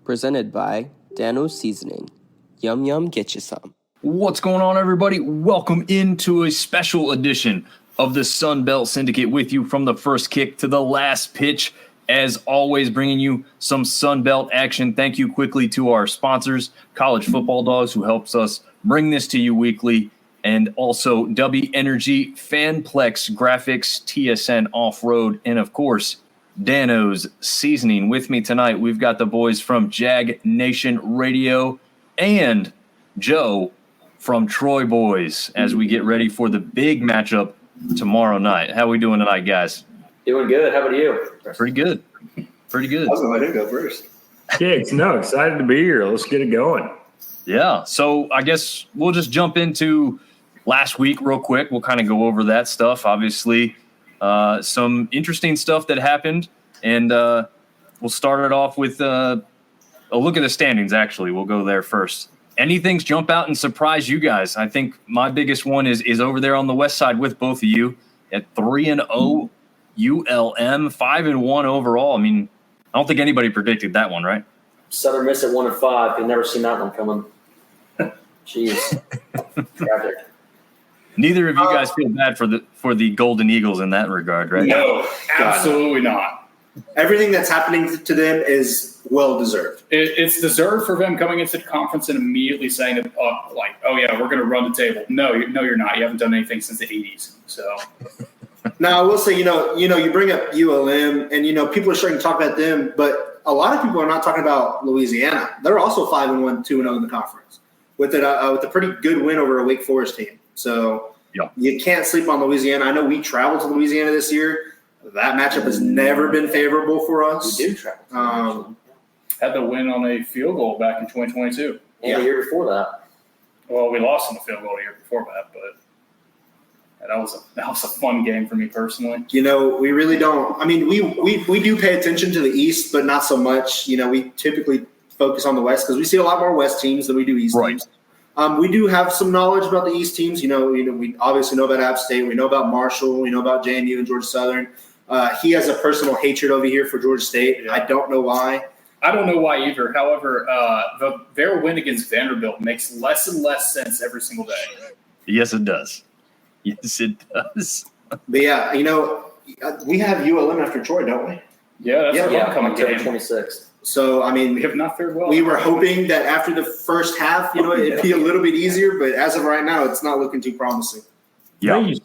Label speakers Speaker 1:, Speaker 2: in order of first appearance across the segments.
Speaker 1: presented by Dano's Seasoning. Yum yum, get you some.
Speaker 2: What's going on, everybody? Welcome into a special edition of the Sun Belt Syndicate with you from the first kick to the last pitch. As always, bringing you some Sun Belt action. Thank you quickly to our sponsors, College Football Dogs, who helps us bring this to you weekly, and also Dubby Energy, Fanplex Graphics, TSN Off Road, and of course, Dano's Seasoning. With me tonight, we've got the boys from Jag Nation Radio and Joe from Troy Boys as we get ready for the big matchup tomorrow night. How we doing tonight, guys?
Speaker 3: Doing good. How about you?
Speaker 2: Pretty good. Pretty good.
Speaker 4: I was going to let him go first.
Speaker 5: Kids, no, excited to be here. Let's get it going.
Speaker 2: Yeah, so I guess we'll just jump into last week real quick. We'll kind of go over that stuff. Obviously, some interesting stuff that happened, and we'll start it off with a look at the standings, actually. We'll go there first. Anything jump out and surprise you guys? I think my biggest one is over there on the west side with both of you at 3-0 ULM, 5-1 overall. I mean, I don't think anybody predicted that one, right?
Speaker 3: Southern Miss at 1-5. You've never seen that one coming. Jeez. Tragic.
Speaker 2: Neither of you guys feel bad for the Golden Eagles in that regard, right?
Speaker 4: No, absolutely not. Everything that's happening to them is well-deserved.
Speaker 6: It's deserved for them coming into the conference and immediately saying that, oh yeah, we're going to run the table. No, you're not. You haven't done anything since the 80s. So.
Speaker 4: Now, I will say, you bring up ULM, and, people are starting to talk about them, but a lot of people are not talking about Louisiana. They're also 5-1, 2-0 in the conference with a pretty good win over a Wake Forest team. So You can't sleep on Louisiana. I know we traveled to Louisiana this year. That matchup has never been favorable for us.
Speaker 3: We do travel.
Speaker 6: Had the win on a field goal back in 2022.
Speaker 3: And the year before that.
Speaker 6: Well, we lost on the field goal the year before that, but that was a fun game for me personally.
Speaker 4: We really don't. I mean, we do pay attention to the East, but not so much. We typically focus on the West because we see a lot more West teams than we do East teams. We do have some knowledge about the East teams. We obviously know about App State. We know about Marshall. We know about JMU and Georgia Southern. He has a personal hatred over here for Georgia State. Yeah. I don't know why.
Speaker 6: I don't know why either. However, their win against Vanderbilt makes less and less sense every single day.
Speaker 2: Yes, it does. Yes, it does.
Speaker 4: But yeah, we have ULM after Troy, don't we?
Speaker 6: Yeah, that's our upcoming
Speaker 3: October
Speaker 6: game.
Speaker 3: 26th.
Speaker 4: So, I mean,
Speaker 6: we have not fared well.
Speaker 4: We were hoping that after the first half, it'd be a little bit easier, but as of right now, it's not looking too promising.
Speaker 5: Yeah, you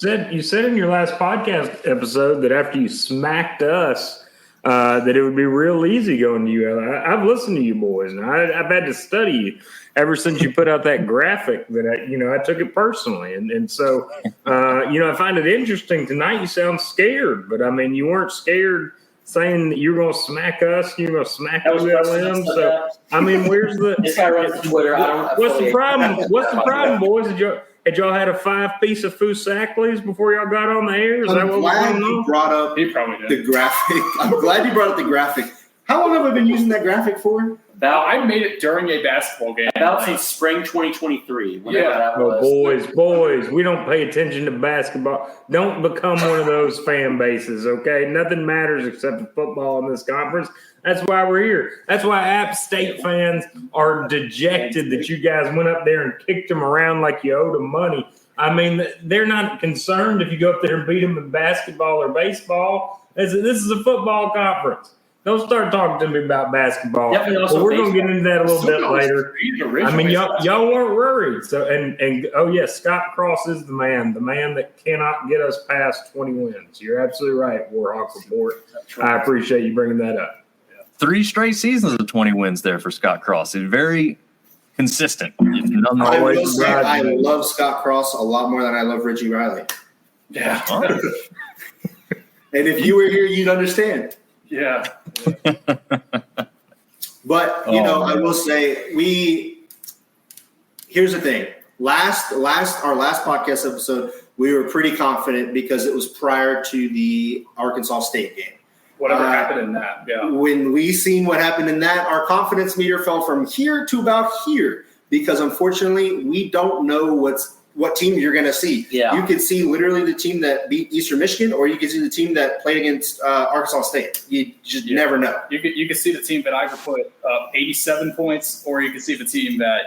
Speaker 5: said in your last podcast episode that after you smacked us, that it would be real easy going to UL. I've listened to you boys, and I've had to study you ever since you put out that graphic. That I took it personally, and so I find it interesting. Tonight you sound scared, but I mean you weren't scared saying that you're going to smack us, you're going to smack ULM. So I mean, where's the
Speaker 3: this guy runs Twitter?
Speaker 5: What's the problem? What's the problem, boys? Had y'all had a 5-piece of Foosackleys before y'all got on the air? Is that what was going on?
Speaker 4: Brought up the graphic. I'm glad you brought up the graphic. How long have I been using that graphic for?
Speaker 6: I made it during a basketball game.
Speaker 3: About since spring 2023.
Speaker 6: Yeah.
Speaker 5: Boys, we don't pay attention to basketball. Don't become one of those fan bases, okay? Nothing matters except the football in this conference. That's why we're here. That's why App State fans are dejected that you guys went up there and kicked them around like you owed them money. I mean, they're not concerned if you go up there and beat them in basketball or baseball. This is a football conference. Don't start talking to me about basketball. Well, we're going to get into that a little bit later. I mean, y'all weren't worried. So, and oh yes, Scott Cross is the man that cannot get us past 20 wins. You're absolutely right, Warhawk Report. I appreciate you bringing that up.
Speaker 2: 3 straight seasons of 20 wins there for Scott Cross. It's very consistent.
Speaker 4: I will say I love Scott Cross a lot more than I love Richie Riley.
Speaker 6: Yeah.
Speaker 4: And if you were here, you'd understand.
Speaker 6: Yeah.
Speaker 4: But, I will say here's the thing. Our last podcast episode, we were pretty confident because it was prior to the Arkansas State game.
Speaker 6: Whatever happened in that, yeah.
Speaker 4: When we seen what happened in that, our confidence meter fell from here to about here because, unfortunately, we don't know what's what team you're going to see.
Speaker 3: Yeah.
Speaker 4: You could see literally the team that beat Eastern Michigan, or you could see the team that played against Arkansas State. You just never know.
Speaker 6: You could see the team that either put up 87 points, or you could see the team that,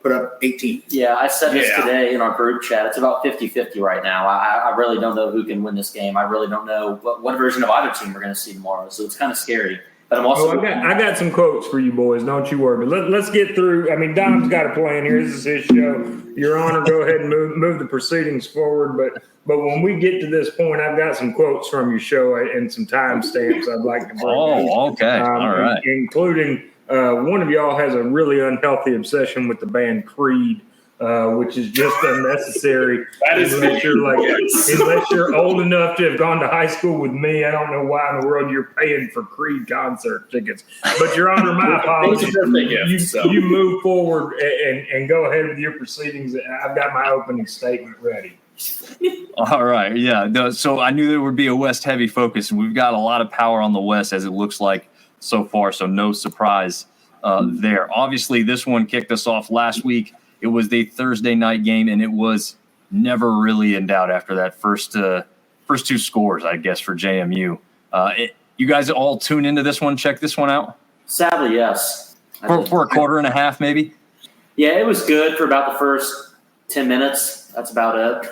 Speaker 4: Put up 18.
Speaker 3: Yeah, I said this
Speaker 6: Yeah.
Speaker 3: today in our group chat. It's about 50-50 right now. I really don't know who can win this game. I really don't know what version of either team we're going to see tomorrow. So it's kind of scary. But I'm also
Speaker 5: I got some quotes for you boys. Don't you worry. But let's get through. I mean, Dom's got a plan here. This is his show. Your Honor, go ahead and move the proceedings forward. But when we get to this point, I've got some quotes from your show and some timestamps I'd like to bring up.
Speaker 2: Oh, okay. All right.
Speaker 5: Including one of y'all has a really unhealthy obsession with the band Creed. Which is just unnecessary.
Speaker 6: That is
Speaker 5: unless you're old enough to have gone to high school with me. I don't know why in the world you're paying for Creed concert tickets. But Your Honor, my apologies. You move forward and go ahead with your proceedings. I've got my opening statement ready.
Speaker 2: All right. Yeah. So I knew there would be a West heavy focus. We've got a lot of power on the West as it looks like so far. So no surprise there. Obviously, this one kicked us off last week. It was the Thursday night game, and it was never really in doubt after that first two scores, I guess, for JMU. You guys all tune into this one, check this one out?
Speaker 3: sadly, yes.
Speaker 2: For a quarter and a half, maybe?
Speaker 3: Yeah, it was good for about the first 10 minutes. That's about it.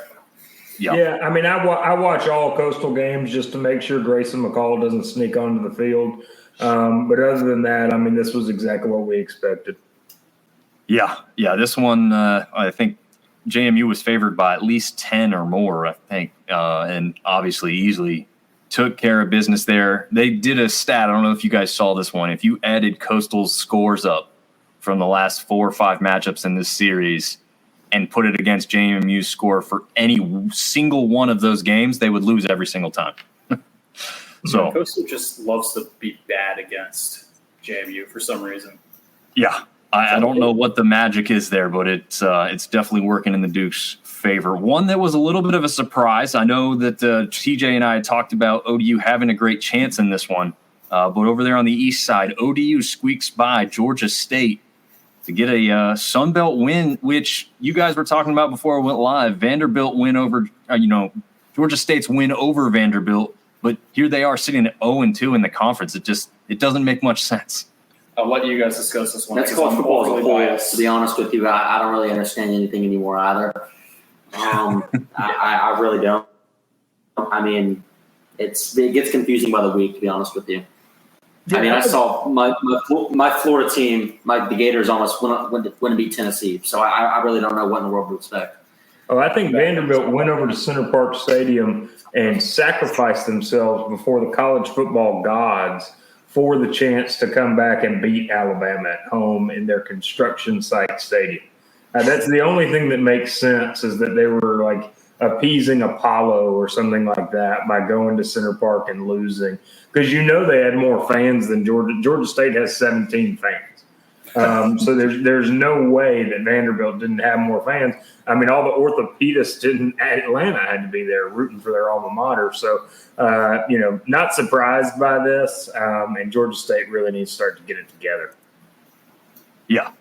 Speaker 5: Yeah, I mean, I watch all Coastal games just to make sure Grayson McCall doesn't sneak onto the field. But other than that, I mean, this was exactly what we expected.
Speaker 2: Yeah. This one, I think JMU was favored by at least 10 or more, I think, and obviously easily took care of business there. They did a stat. I don't know if you guys saw this one. If you added Coastal's scores up from the last 4 or 5 matchups in this series and put it against JMU's score for any single one of those games, they would lose every single time. So
Speaker 6: Coastal just loves to be bad against JMU for some reason.
Speaker 2: Yeah. I don't know what the magic is there, but it's definitely working in the Duke's favor. One that was a little bit of a surprise. I know that TJ and I had talked about ODU having a great chance in this one, but over there on the east side, ODU squeaks by Georgia State to get a Sun Belt win, which you guys were talking about before we went live. Vanderbilt win over, Georgia State's win over Vanderbilt, but here they are sitting at 0-2 in the conference. It doesn't make much sense.
Speaker 6: I'll let you guys discuss this one.
Speaker 3: That's college football as a whole. To be honest with you, I don't really understand anything anymore either. I really don't. I mean, it gets confusing by the week, to be honest with you. I mean, I saw my Florida team, the Gators almost went to beat Tennessee. So I really don't know what in the world to expect.
Speaker 5: Oh, I think Vanderbilt went over to Center Park Stadium and sacrificed themselves before the college football gods for the chance to come back and beat Alabama at home in their construction site stadium. That's the only thing that makes sense, is that they were like appeasing Apollo or something like that by going to Center Park and losing, because they had more fans than Georgia. Georgia State has 17 fans. So there's no way that Vanderbilt didn't have more fans. I mean, all the orthopedists in Atlanta had to be there rooting for their alma mater. So, not surprised by this. And Georgia State really needs to start to get it together.
Speaker 2: Yeah.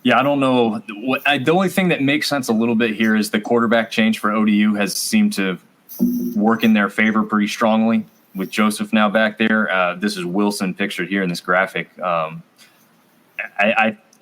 Speaker 2: Yeah, I don't know. The only thing that makes sense a little bit here is the quarterback change for ODU has seemed to work in their favor pretty strongly with Joseph now back there. This is Wilson pictured here in this graphic.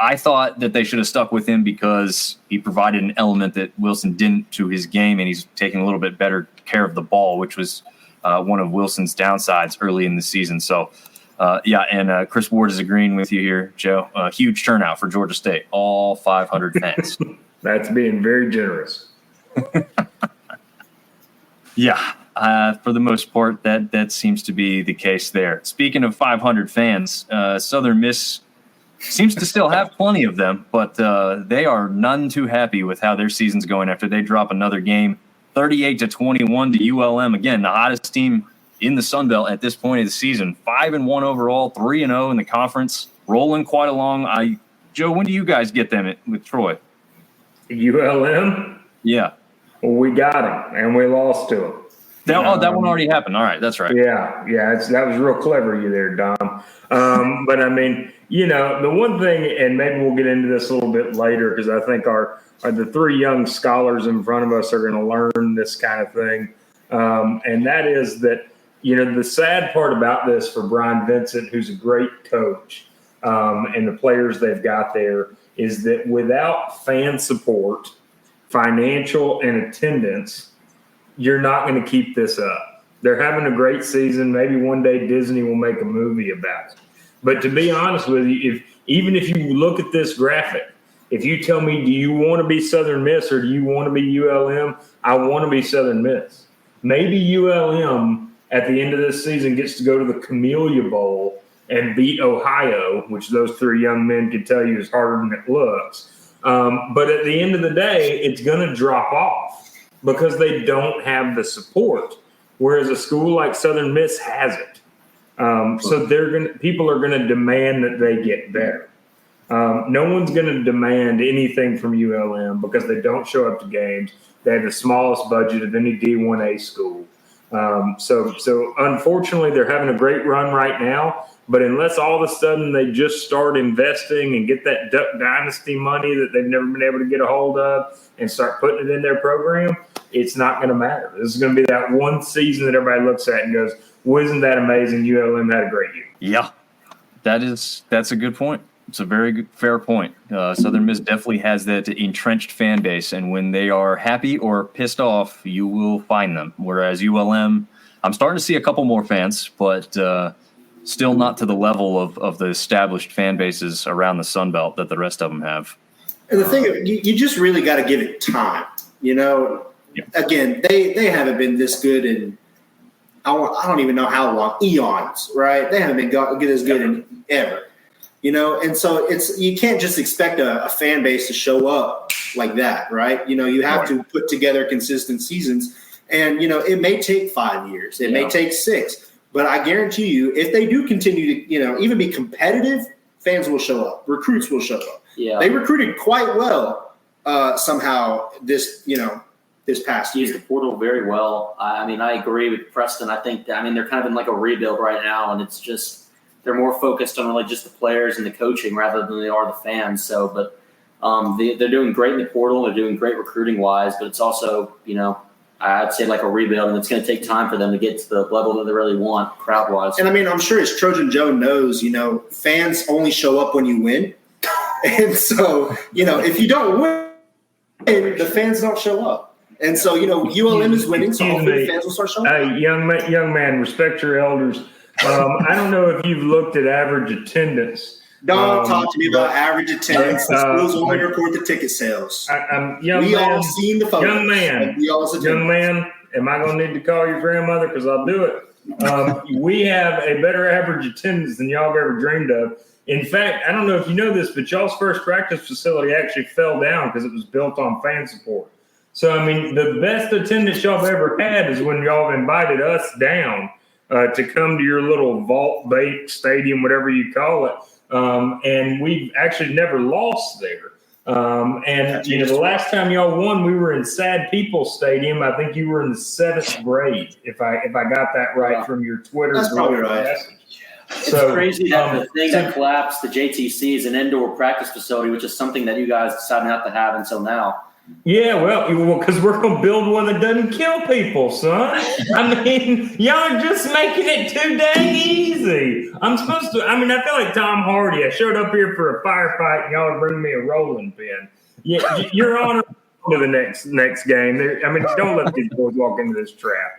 Speaker 2: I thought that they should have stuck with him because he provided an element that Wilson didn't to his game, and he's taking a little bit better care of the ball, which was one of Wilson's downsides early in the season. So, and Chris Ward is agreeing with you here, Joe. Huge turnout for Georgia State, all 500 fans.
Speaker 5: That's being very generous.
Speaker 2: Yeah, for the most part, that seems to be the case there. Speaking of 500 fans, Southern Miss seems to still have plenty of them, but they are none too happy with how their season's going after they drop another game, 38-21 to ULM. Again, the hottest team in the Sun Belt at this point of the season, 5-1 overall, 3-0 in the conference, rolling quite along. Joe, when do you guys get them with Troy?
Speaker 5: ULM?
Speaker 2: Yeah.
Speaker 5: Well, we got him, and we lost to him.
Speaker 2: That one already happened. All right, that's right.
Speaker 5: Yeah, that was real clever of you there, Dom. But I mean, the one thing, and maybe we'll get into this a little bit later, because I think the three young scholars in front of us are going to learn this kind of thing, and that is that the sad part about this for Brian Vincent, who's a great coach, and the players they've got there, is that without fan support, financial and attendance, you're not going to keep this up. They're having a great season. Maybe one day Disney will make a movie about it. But to be honest with you, even if you look at this graphic, if you tell me, do you want to be Southern Miss or do you want to be ULM? I want to be Southern Miss. Maybe ULM at the end of this season gets to go to the Camellia Bowl and beat Ohio, which those three young men can tell you is harder than it looks. But at the end of the day, it's going to drop off because they don't have the support, whereas a school like Southern Miss has it. So people are going to demand that they get better. No one's going to demand anything from ULM because they don't show up to games. They have the smallest budget of any D1A school. So unfortunately, they're having a great run right now. But unless all of a sudden they just start investing and get that Duck Dynasty money that they've never been able to get a hold of and start putting it in their program, it's not going to matter. This is going to be that one season that everybody looks at and goes, well, isn't that amazing? ULM had a great year.
Speaker 2: Yeah, that's a good point. It's a very good, fair point. Southern Miss definitely has that entrenched fan base, and when they are happy or pissed off, you will find them. Whereas ULM, I'm starting to see a couple more fans, but still not to the level of the established fan bases around the Sun Belt that the rest of them have.
Speaker 4: And the thing, you just really got to give it time.
Speaker 2: Yeah.
Speaker 4: Again, they haven't been this good in I don't even know how long, eons, right? They haven't been as good in ever. And so you can't just expect a fan base to show up like that, right? You have to put together consistent seasons, and it may take 5 years, it may take 6, but I guarantee you, if they do continue to even be competitive, fans will show up, recruits will show up.
Speaker 3: Yeah,
Speaker 4: they recruited quite well somehow this past year.
Speaker 3: Used the portal very well. I mean, I agree with Preston. I think they're kind of in like a rebuild right now, and it's just. They're more focused on really just the players and the coaching rather than they are the fans. So, but they're doing great in the portal. They're doing great recruiting wise, but it's also, I'd say like a rebuild, and it's going to take time for them to get to the level that they really want crowd wise.
Speaker 4: And I mean, I'm sure as Trojan Joe knows, fans only show up when you win. And so, if you don't win, the fans don't show up. And so, ULM is winning, so hopefully the fans will start showing up.
Speaker 5: Hey, young man, respect your elders. I don't know if you've looked at average attendance.
Speaker 4: Don't talk to me about average attendance. The schools only report the ticket sales. All seen the photos.
Speaker 5: Young man, am I going to need to call your grandmother? Because I'll do it. We have a better average attendance than y'all have ever dreamed of. In fact, I don't know if you know this, but y'all's first practice facility actually fell down because it was built on fan support. So, I mean, the best attendance y'all have ever had is when y'all have invited us down to come to your little vault bait stadium, whatever you call it. And we've actually never lost there. The last time y'all won, we were in Sad People Stadium. I think you were in the 7th grade, if I got that right from your Twitter.
Speaker 4: That's probably right.
Speaker 5: Message.
Speaker 3: It's crazy that the thing that collapsed the JTC is an indoor practice facility, which is something that you guys decided not to have until now.
Speaker 5: Yeah, well, because we're going to build one that doesn't kill people, son. I mean, y'all are just making it too dang easy. I feel like Tom Hardy. I showed up here for a firefight, and y'all are bringing me a rolling pin. Yeah, Your Honor, to the next game. Don't let these boys walk into this trap.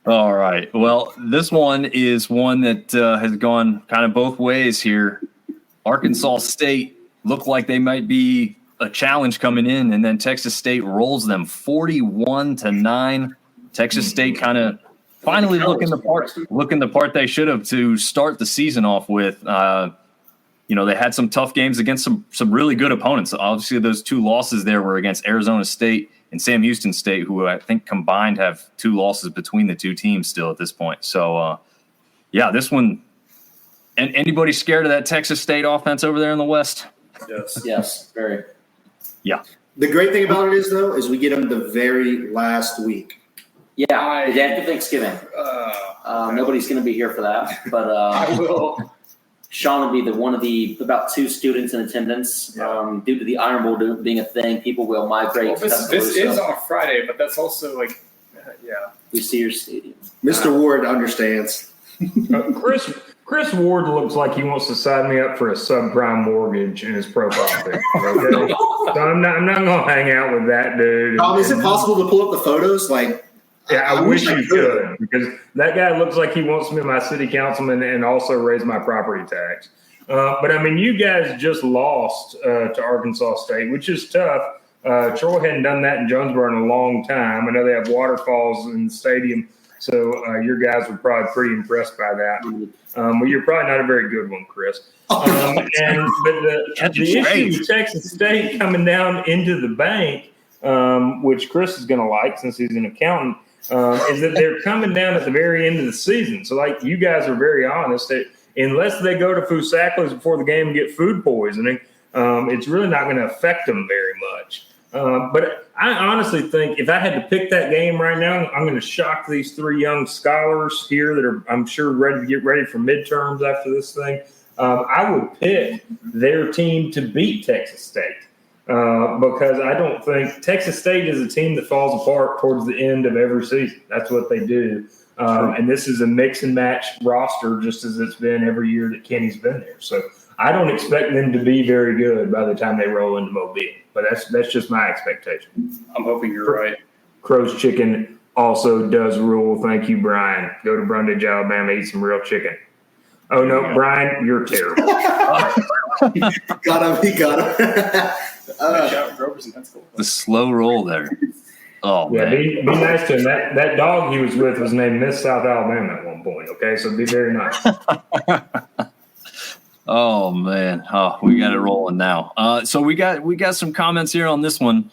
Speaker 2: All right. Well, this one is one that has gone kind of both ways here. Arkansas State looked like they might be a challenge coming in, and then Texas State rolls them 41-9. Texas State kind of finally looking the part they should have to start the season off with. They had some tough games against some really good opponents. Obviously, those 2 losses there were against Arizona State and Sam Houston State, who I think combined have 2 losses between the 2 teams still at this point. So, this one. And anybody scared of that Texas State offense over there in the West?
Speaker 3: Yes, very.
Speaker 2: Yeah.
Speaker 4: The great thing about it is we get them the very last week.
Speaker 3: Yeah, the day after Thanksgiving. Nobody's going to be here for that, but
Speaker 6: I will.
Speaker 3: Sean will be one of the about 2 students in attendance. Due to the Iron Bowl being a thing, people will migrate.
Speaker 6: Well, this is on a Friday, but that's also like,
Speaker 3: We see your stadium.
Speaker 4: Mr. Ward understands.
Speaker 5: Chris Ward looks like he wants to sign me up for a subprime mortgage in his profile picture. Okay, so I'm not gonna hang out with that dude.
Speaker 4: Is it possible to pull up the photos? Like,
Speaker 5: yeah, I wish you could, because that guy looks like he wants to be my city councilman and also raise my property tax. But I mean, you guys just lost to Arkansas State, which is tough. Troy hadn't done that in Jonesboro in a long time. I know they have waterfalls in the stadium, so your guys were probably pretty impressed by that. Well, you're probably not a very good one, Chris. But the issue with Texas State coming down into the bank, which Chris is going to like since he's an accountant, is that they're coming down at the very end of the season. So, like, you guys are very honest that unless they go to Foosackler's before the game and get food poisoning, it's really not going to affect them very much. But I honestly think if I had to pick that game right now, I'm going to shock these 3 young scholars here that are, I'm sure, ready to get ready for midterms after this thing. I would pick their team to beat Texas State because I don't think Texas State is a team that falls apart towards the end of every season. That's what they do. And this is a mix and match roster, just as it's been every year that Kenny's been there. So I don't expect them to be very good by the time they roll into Mobile. But that's just my expectation.
Speaker 6: I'm hoping you're right.
Speaker 5: Crow's Chicken also does rule. Thank you, Brian. Go to Brundage, Alabama, eat some real chicken. Oh, no, Brian, you're terrible.
Speaker 4: Got him. He got him.
Speaker 2: The slow roll there. Oh,
Speaker 5: yeah,
Speaker 2: man.
Speaker 5: be nice to him. That dog he was with was named Miss South Alabama at one point, okay? So be very nice.
Speaker 2: Oh man! Oh, we got it rolling now. So we got some comments here on this one.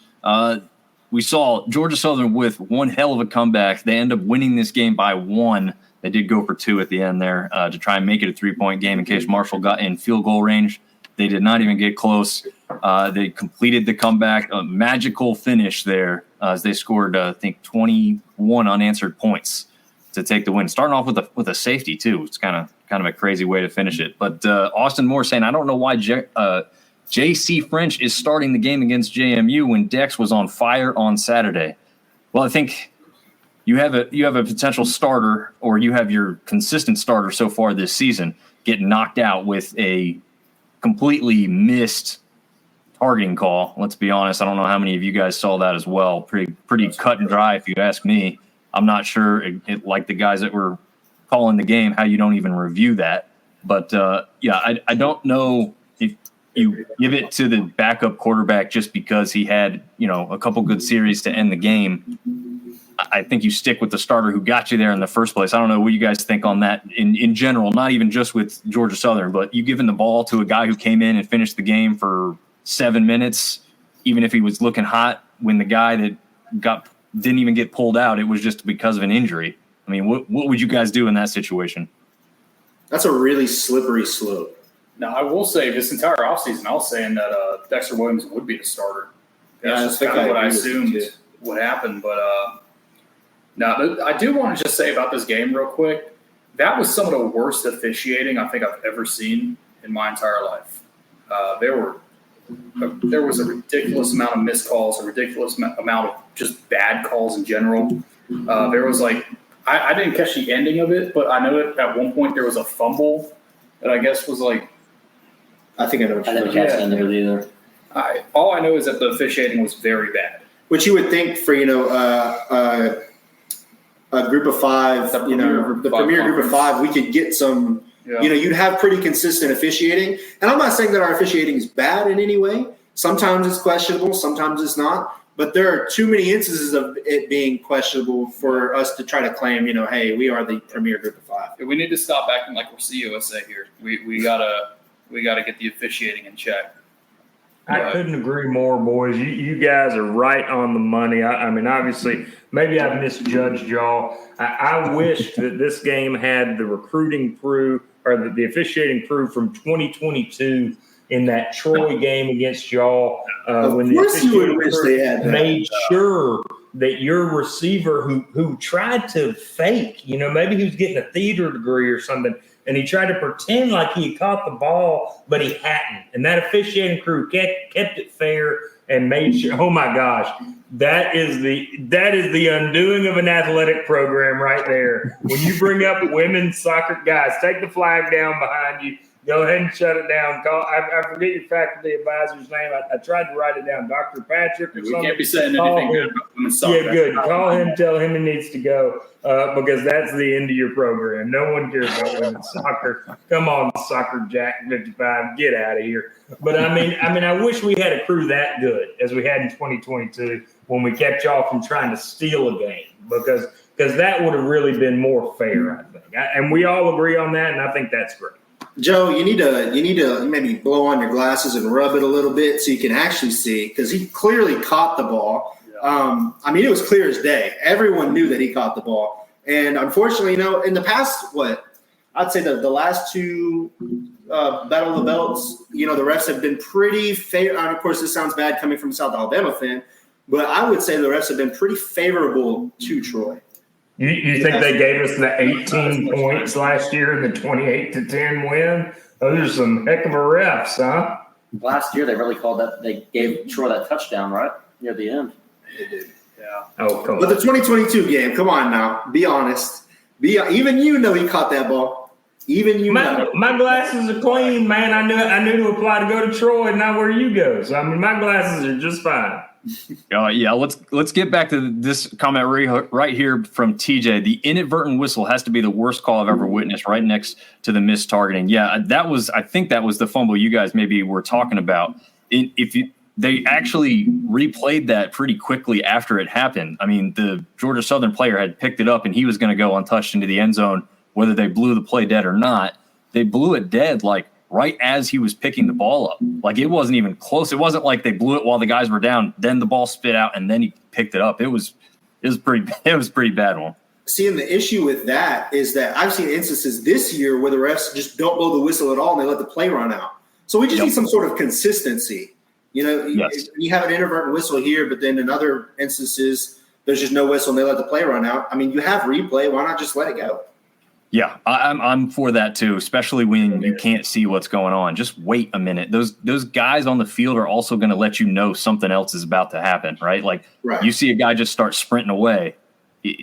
Speaker 2: We saw Georgia Southern with one hell of a comeback. They end up winning this game by 1. They did go for 2 at the end there to try and make it a 3-point game in case Marshall got in field goal range. They did not even get close. They completed the comeback, a magical finish there as they scored, I think, 21 unanswered points to take the win. Starting off with a safety too. It's kind of a crazy way to finish it. But Austin Moore saying, I don't know why J.C. French is starting the game against JMU when Dex was on fire on Saturday. Well, I think you have a potential starter, or you have your consistent starter so far this season get knocked out with a completely missed targeting call. Let's be honest. I don't know how many of you guys saw that as well. Pretty cut and dry, if you ask me. I'm not sure, like the guys that were calling the game, how you don't even review that. But, I don't know if you give it to the backup quarterback just because he had, a couple good series to end the game. I think you stick with the starter who got you there in the first place. I don't know what you guys think on that in general, not even just with Georgia Southern, but you giving the ball to a guy who came in and finished the game for 7 minutes, even if he was looking hot, when the guy that didn't even get pulled out, it was just because of an injury. I mean, what would you guys do in that situation?
Speaker 4: That's a really slippery slope.
Speaker 6: Now, I will say this entire offseason, I was saying that Dexter Williams would be the starter. That's just kind of what I assumed would happen. But now, I do want to just say about this game real quick, that was some of the worst officiating I think I've ever seen in my entire life. There was a ridiculous amount of missed calls, a ridiculous amount of just bad calls in general. There was I didn't catch the ending of it, but I know that at one point there was a fumble that I guess was
Speaker 4: I think I know what you're
Speaker 3: didn't catch the end of it either.
Speaker 6: All I know is that the officiating was very bad.
Speaker 4: Which you would think for, a group of 5, the premier group of 5, we could get some, you'd have pretty consistent officiating. And I'm not saying that our officiating is bad in any way. Sometimes it's questionable, sometimes it's not. But there are too many instances of it being questionable for us to try to claim, hey, we are the premier group of 5.
Speaker 6: We need to stop acting like we're CUSA here. We gotta get the officiating in check.
Speaker 5: I couldn't agree more, boys. You guys are right on the money. I mean, obviously, maybe I've misjudged y'all. I wish that this game had the recruiting crew or the officiating crew from 2022 in that Troy game against y'all when the officiating crew made sure that your receiver who tried to fake, maybe he was getting a theater degree or something, and he tried to pretend like he had caught the ball, but he hadn't. And that officiating crew kept it fair and made sure. Oh my gosh, that is the undoing of an athletic program right there. When you bring up women's soccer, guys, take the flag down behind you. Go ahead and shut it down. I forget your faculty advisor's name. I tried to write it down. Dr. Patrick or
Speaker 6: We
Speaker 5: something.
Speaker 6: can't be saying anything good about women's soccer.
Speaker 5: Yeah, good. Call him, tell him he needs to go because that's the end of your program. No one cares about women's soccer. Come on, Soccer Jack 55, get out of here. But I mean, I wish we had a crew that good as we had in 2022 when we kept y'all from trying to steal a game because that would have really been more fair, I think. And we all agree on that, and I think that's great.
Speaker 4: Joe, you need to maybe blow on your glasses and rub it a little bit so you can actually see, because he clearly caught the ball.
Speaker 6: Yeah.
Speaker 4: It was clear as day. Everyone knew that he caught the ball. And unfortunately, in the past, I'd say the last two Battle of the Belts, the refs have been pretty fair. And of course, this sounds bad coming from a South Alabama fan, but I would say the refs have been pretty favorable to Troy.
Speaker 5: You think they gave us the 18 points last year in the 28-10 win? Those are some heck of a refs, huh?
Speaker 3: Last year, they really called that. They gave Troy that touchdown, right? Near the end.
Speaker 4: They did.
Speaker 6: Yeah.
Speaker 5: Oh, come
Speaker 4: But
Speaker 5: on.
Speaker 4: the 2022 game, come on now. Be honest. Even he caught that ball. Even you know.
Speaker 5: My glasses are clean, man. I knew to apply to go to Troy, not where you go. So, my glasses are just fine.
Speaker 2: Yeah, let's get back to this comment right here from TJ. The inadvertent whistle has to be the worst call I've ever witnessed, right next to the missed targeting. Yeah, I think that was the fumble you guys maybe were talking about. They actually replayed that pretty quickly after it happened. I mean, the Georgia Southern player had picked it up and he was going to go untouched into the end zone, whether they blew the play dead or not. They blew it dead right as he was picking the ball up. It wasn't even close. It wasn't like they blew it while the guys were down, then the ball spit out, and then he picked it up. It was pretty bad one.
Speaker 4: See, and the issue with that is that I've seen instances this year where the refs just don't blow the whistle at all and they let the play run out. So we just need some sort of consistency.
Speaker 2: Yes.
Speaker 4: You have an inadvertent whistle here, but then in other instances, there's just no whistle and they let the play run out. You have replay. Why not just let it go?
Speaker 2: Yeah, I'm for that too, especially when you can't see what's going on. Just wait a minute. Those guys on the field are also going to let you know something else is about to happen, right?
Speaker 4: Right.
Speaker 2: You see a guy just start sprinting away,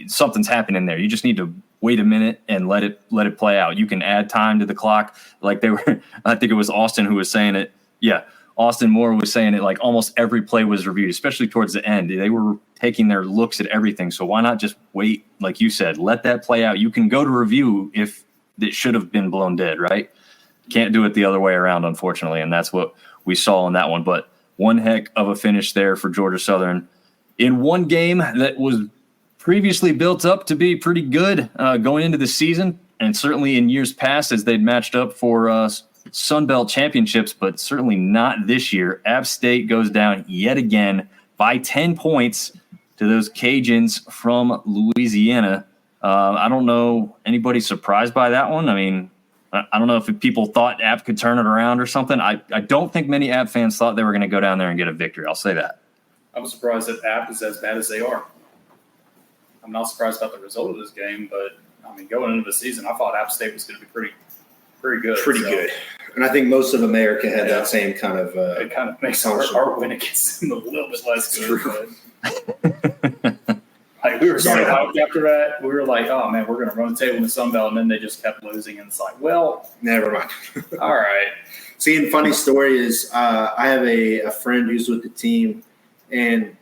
Speaker 2: something's happening there. You just need to wait a minute and let it play out. You can add time to the clock. I think it was Austin who was saying it. Yeah, Austin Moore was saying it. Almost every play was reviewed, especially towards the end. They were taking their looks at everything. So why not just wait? Like you said, let that play out. You can go to review if it should have been blown dead, right? Can't do it the other way around, unfortunately. And that's what we saw in that one. But one heck of a finish there for Georgia Southern in one game that was previously built up to be pretty good going into the season. And certainly in years past as they'd matched up for Sun Belt championships, but certainly not this year. App State goes down yet again by 10 points to those Cajuns from Louisiana. I don't know anybody surprised by that one. I don't know if people thought App could turn it around or something. I don't think many App fans thought they were going to go down there and get a victory. I'll say that.
Speaker 6: I'm surprised that App is as bad as they are. I'm not surprised about the result of this game, but going into the season, I thought App State was going to be pretty good.
Speaker 4: Pretty good. And I think most of America had that same kind of
Speaker 6: it kind of makes our win against them a little bit less good. We were so hyped after that. We were like, oh, man, we're going to run the table in the Sun Belt. And then they just kept losing. And it's like, well.
Speaker 4: Never mind.
Speaker 6: All right.
Speaker 4: See, and funny story is I have a friend who's with the team. And,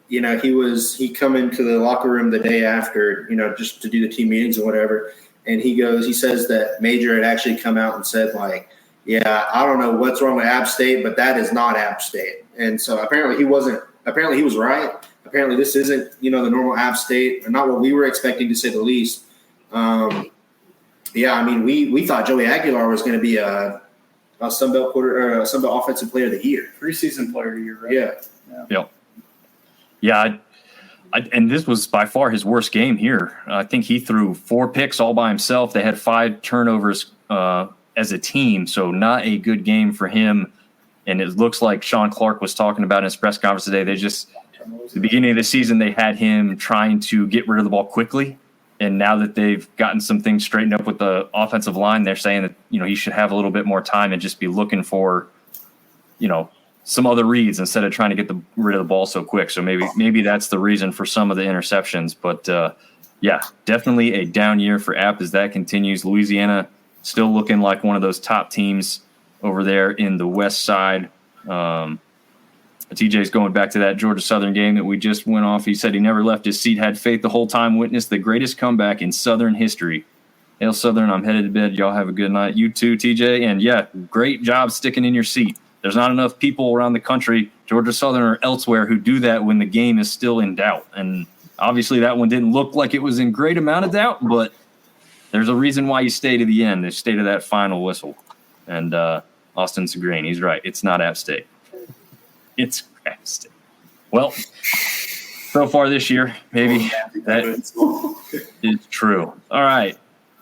Speaker 4: he come into the locker room the day after, just to do the team meetings and whatever. And he says that Major had actually come out and said, yeah, I don't know what's wrong with App State, but that is not App State. And so apparently he was right. Apparently this isn't, the normal App State, or not what we were expecting, to say the least. We thought Joey Aguilar was going to be a Sun Belt Offensive Player of the Year.
Speaker 6: Preseason Player of the Year, right?
Speaker 2: Yeah. Yeah, and this was by far his worst game here. I think he threw 4 picks all by himself. They had 5 turnovers as a team, so not a good game for him. And it looks like Sean Clark was talking about in his press conference today. At the beginning of the season, they had him trying to get rid of the ball quickly. And now that they've gotten some things straightened up with the offensive line, they're saying that, he should have a little bit more time and just be looking for, some other reads instead of trying to get rid of the ball so quick. So maybe that's the reason for some of the interceptions. But, yeah, definitely a down year for App as that continues. Louisiana still looking like one of those top teams over there in the west side. TJ's going back to that Georgia Southern game that we just went off. He said he never left his seat, had faith the whole time, witnessed the greatest comeback in Southern history. Hail Southern, I'm headed to bed. Y'all have a good night. You too, TJ. And, yeah, great job sticking in your seat. There's not enough people around the country, Georgia Southern or elsewhere, who do that when the game is still in doubt. And obviously that one didn't look like it was in great amount of doubt, but there's a reason why you stay to the end. They stay to that final whistle. And Austin's agreeing. He's right. It's not App State. It's App State. Well, so far this year, maybe that is true. All right.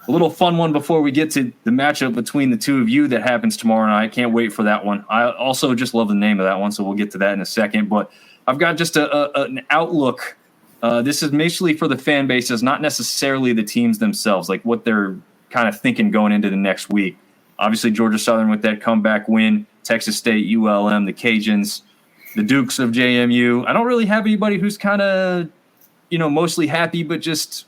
Speaker 2: A little fun one before we get to the matchup between the two of you that happens tomorrow night. Can't wait for that one. I also just love the name of that one, so we'll get to that in a second. But I've got just an outlook. This is mostly for the fan bases, not necessarily the teams themselves, like what they're kind of thinking going into the next week. Obviously, Georgia Southern with that comeback win, Texas State, ULM, the Cajuns, the Dukes of JMU. I don't really have anybody who's kind of, mostly happy, but just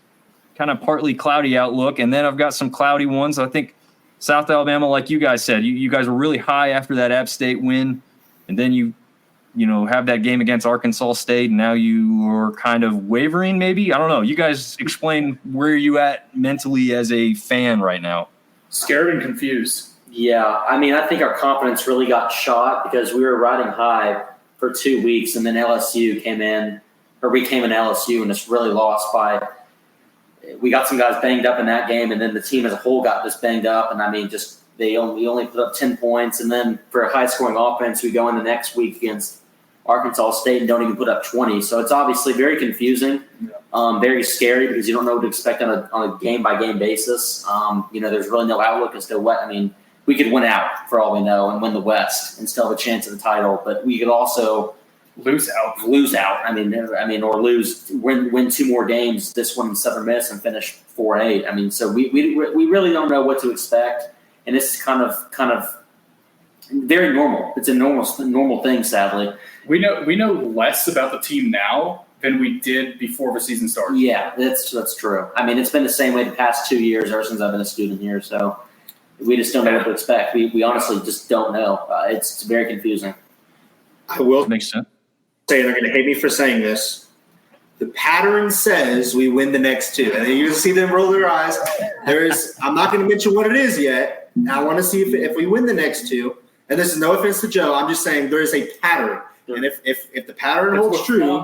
Speaker 2: kind of partly cloudy outlook. And then I've got some cloudy ones. I think South Alabama, like you guys said, you guys were really high after that App State win. And then you have that game against Arkansas State. And now you are kind of wavering maybe. I don't know. You guys explain where you at mentally as a fan right now.
Speaker 6: Scared and confused.
Speaker 3: Yeah, I think our confidence really got shot because we were riding high for 2 weeks, and then LSU came in, or we came in LSU, and it's really lost by. We got some guys banged up in that game, and then the team as a whole got just banged up, and we only put up 10 points, and then for a high-scoring offense, we go in the next week against Arkansas State and don't even put up 20. So it's obviously very confusing, very scary because you don't know what to expect on a game-by-game basis. There's really no outlook as to what – we could win out for all we know and win the West and still have a chance at the title, but we could also
Speaker 6: lose out.
Speaker 3: Or win 2 more games, this one in Southern Miss, and finish 4-8. So we really don't know what to expect, and this is kind of very normal. It's a normal thing, sadly.
Speaker 6: We know less about the team now than we did before the season started.
Speaker 3: Yeah, that's true. It's been the same way the past 2 years ever since I've been a student here, so we just don't know what to expect. We honestly just don't know. It's very confusing.
Speaker 4: I will
Speaker 2: Makes sense.
Speaker 4: say they're going to hate me for saying this. The pattern says we win the next 2. And you see them roll their eyes. I'm not going to mention what it is yet. I want to see if we win the next 2. And this is no offense to Joe. I'm just saying there is a pattern. And if the pattern holds true,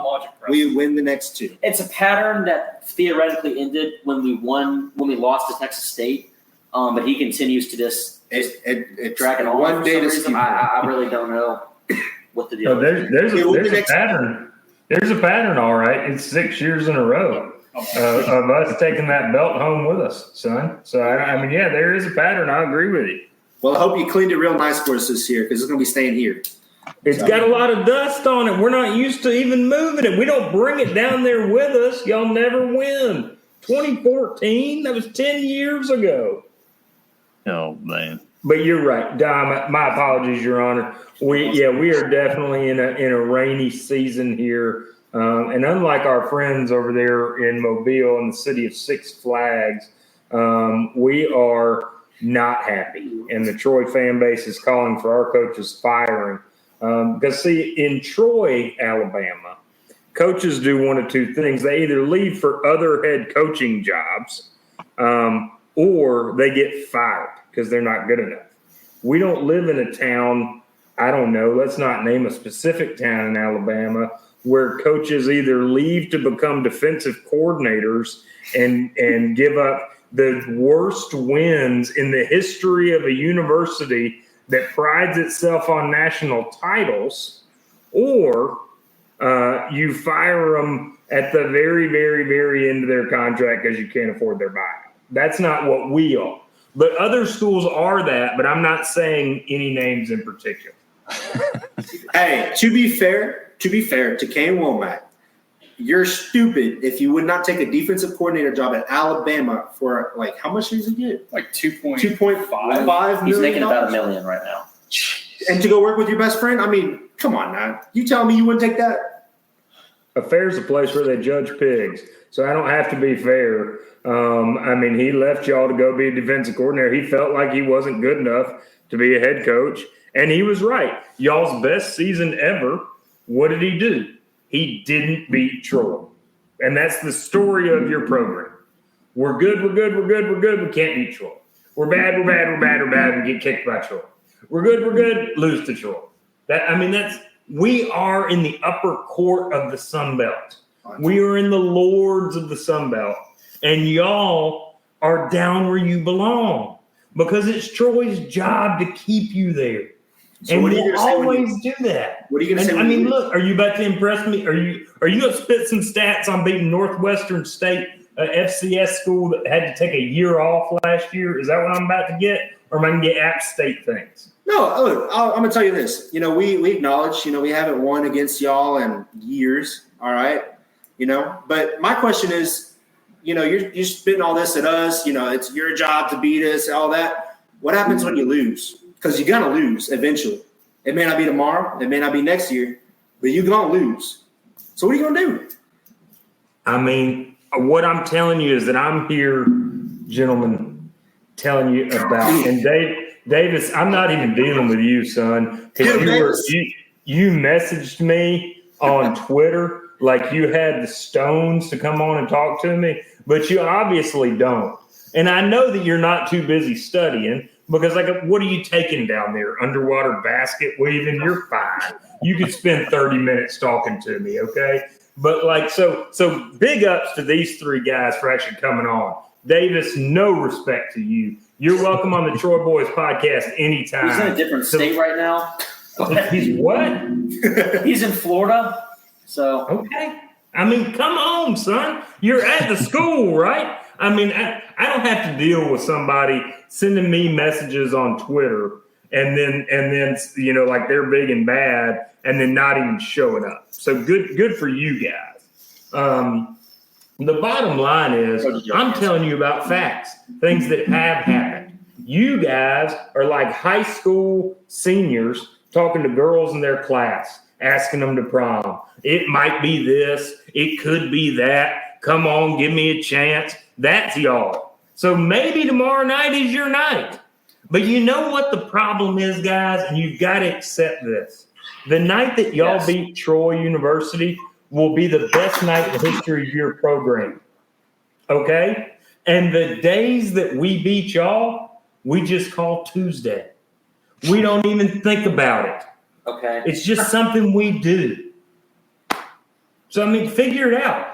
Speaker 4: we win the next 2.
Speaker 3: It's a pattern that theoretically ended when we lost to Texas State. But he continues to just drag it on.
Speaker 4: One day
Speaker 3: I really don't know what the deal is.
Speaker 5: There's a pattern. There's a pattern, all right. It's 6 years in a row of us taking that belt home with us, son. So, there is a pattern. I agree with you.
Speaker 4: Well, I hope you cleaned it real nice for us this year because it's going to be staying here.
Speaker 5: It's got a lot of dust on it. We're not used to even moving it. We don't bring it down there with us. Y'all never win. 2014, that was 10 years ago.
Speaker 2: Oh, man.
Speaker 5: But you're right, Dom. My apologies, Your Honor. We are definitely in a rainy season here, and unlike our friends over there in Mobile in the city of Six Flags, we are not happy, and the Troy fan base is calling for our coaches firing. Because see, in Troy, Alabama, coaches do one of 2 things: they either leave for other head coaching jobs, or they get fired because they're not good enough. We don't live in a town, I don't know, let's not name a specific town in Alabama, where coaches either leave to become defensive coordinators and give up the worst wins in the history of a university that prides itself on national titles, or you fire them at the very, very, very end of their contract because you can't afford their buyout. That's not what we are. But other schools are that, but I'm not saying any names in particular.
Speaker 4: Hey, to be fair to Kane Womack, you're stupid if you would not take a defensive coordinator job at Alabama for like how much does he get?
Speaker 6: Like 2.5
Speaker 4: $2.5
Speaker 3: He's
Speaker 4: million.
Speaker 3: making about $1 million right now.
Speaker 4: And to go work with your best friend? I mean, come on now. You tell me you wouldn't take that?
Speaker 5: A fair's a place where they judge pigs, so I don't have to be fair. I mean, he left y'all to go be a defensive coordinator. He felt like he wasn't good enough to be a head coach, and he was right. Y'all's best season ever. What did he do? He didn't beat Troy, and that's the story of your program. We're good. We can't beat Troy. We're bad. We get kicked by Troy. We're good. Lose to Troy. We are in the upper court of the Sun Belt. We are in the lords of the Sun Belt. And y'all are down where you belong because it's Troy's job to keep you there.
Speaker 4: So
Speaker 5: and
Speaker 4: what are you
Speaker 5: we'll
Speaker 4: gonna say
Speaker 5: always do that.
Speaker 4: What are you going to say?
Speaker 5: I mean, look, are you about to impress me? Are you going to spit some stats on beating Northwestern State FCS school that had to take a year off last year? Is that what I'm about to get? Or am I going to get App State things?
Speaker 4: No, look, I'm going to tell you this. We acknowledge, we haven't won against y'all in years, all right? But my question is, you're spitting all this at us. It's your job to beat us, all that. What happens when you lose? Because you're going to lose eventually. It may not be tomorrow. It may not be next year. But you're going to lose. So what are you going to do?
Speaker 5: I mean, what I'm telling you is that I'm here, gentlemen, telling you about – and Davis, I'm not even dealing with you, son. Because you messaged me on Twitter like you had the stones to come on and talk to me, but you obviously don't. And I know that you're not too busy studying because, what are you taking down there? Underwater basket weaving? You're fine. You could spend 30 minutes talking to me, okay? But, so big ups to these three guys for actually coming on. Davis, no respect to you. You're welcome on the Troy Boys podcast anytime.
Speaker 3: He's in a different state right now.
Speaker 5: He's what?
Speaker 3: He's in Florida. So
Speaker 5: okay. I mean, come on, son. You're at the school, right? I mean, I don't have to deal with somebody sending me messages on Twitter and then like they're big and bad and then not even showing up. So good for you guys. The bottom line is I'm telling you about facts, things that have happened. You guys are like high school seniors talking to girls in their class, asking them to prom. It might be this. It could be that. Come on, give me a chance. That's y'all. So maybe tomorrow night is your night. But you know what the problem is, guys? And you've got to accept this. The night that y'all beat Troy University will be the best night in the history of your program. Okay? And the days that we beat y'all, we just call Tuesday. We don't even think about it.
Speaker 3: Okay.
Speaker 5: It's just something we do. So, I mean, figure it out.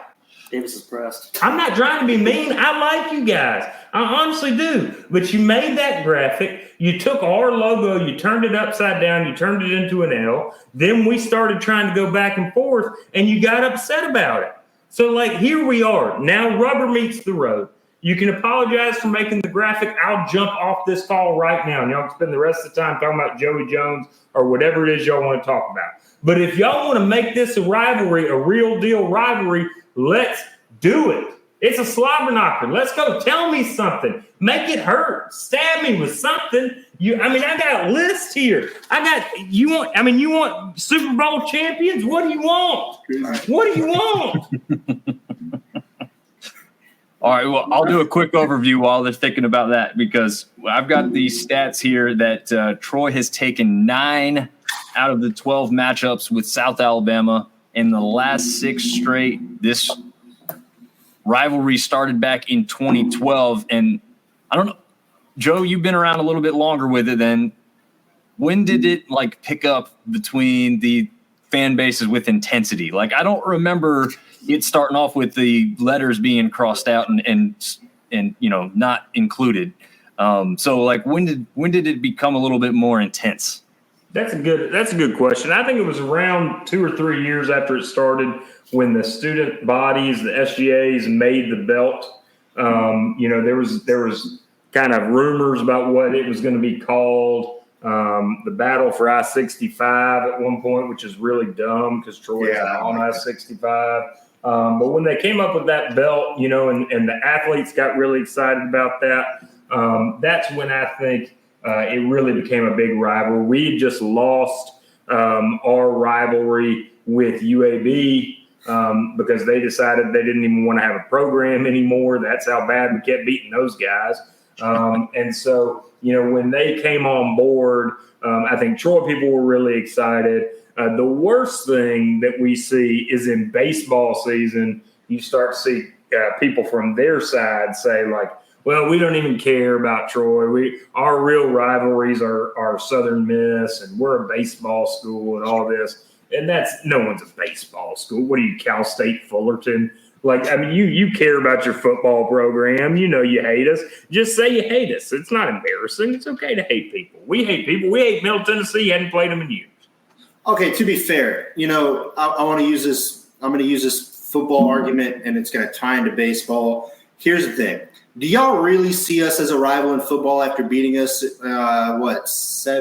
Speaker 3: Davis is pressed.
Speaker 5: I'm not trying to be mean. I like you guys. I honestly do. But you made that graphic. You took our logo. You turned it upside down. You turned it into an L. Then we started trying to go back and forth, and you got upset about it. So, here we are. Now rubber meets the road. You can apologize for making the graphic. I'll jump off this call right now, and y'all can spend the rest of the time talking about Joey Jones or whatever it is y'all want to talk about. But if y'all want to make this a rivalry, a real deal rivalry, let's do it. It's a slobber knocker. Let's go. Tell me something. Make it hurt. Stab me with something. I got lists here. You want Super Bowl champions? What do you want? What do you want?
Speaker 2: All right, well, I'll do a quick overview while they're thinking about that because I've got these stats here that Troy has taken 9 out of the 12 matchups with South Alabama in the last 6 straight. This rivalry started back in 2012, and I don't know, Joe, you've been around a little bit longer with it than when did it pick up between the fan bases with intensity? I don't remember it starting off with the letters being crossed out and not included. So when did it become a little bit more intense?
Speaker 5: That's a good question. I think it was around 2 or 3 years after it started when the student bodies, the SGAs, made the belt. There was kind of rumors about what it was going to be called. the battle for I-65 at one point, which is really dumb because Troy is on I-65. But when they came up with that belt, and the athletes got really excited about that, that's when I think it really became a big rivalry. We just lost our rivalry with UAB because they decided they didn't even want to have a program anymore. That's how bad we kept beating those guys. And so, when they came on board, I think Troy people were really excited. The worst thing that we see is in baseball season, you start to see people from their side say, like, well, we don't even care about Troy. Our real rivalries are Southern Miss, and we're a baseball school and all this. And no one's a baseball school. What are you, Cal State Fullerton? Like, I mean, you care about your football program. You hate us. Just say you hate us. It's not embarrassing. It's okay to hate people. We hate people. We hate Middle Tennessee. Hadn't played them in years.
Speaker 4: Okay, to be fair, I want to use this. I'm going to use this football argument, and it's going to tie into baseball. Here's the thing. Do y'all really see us as a rival in football after beating us, 7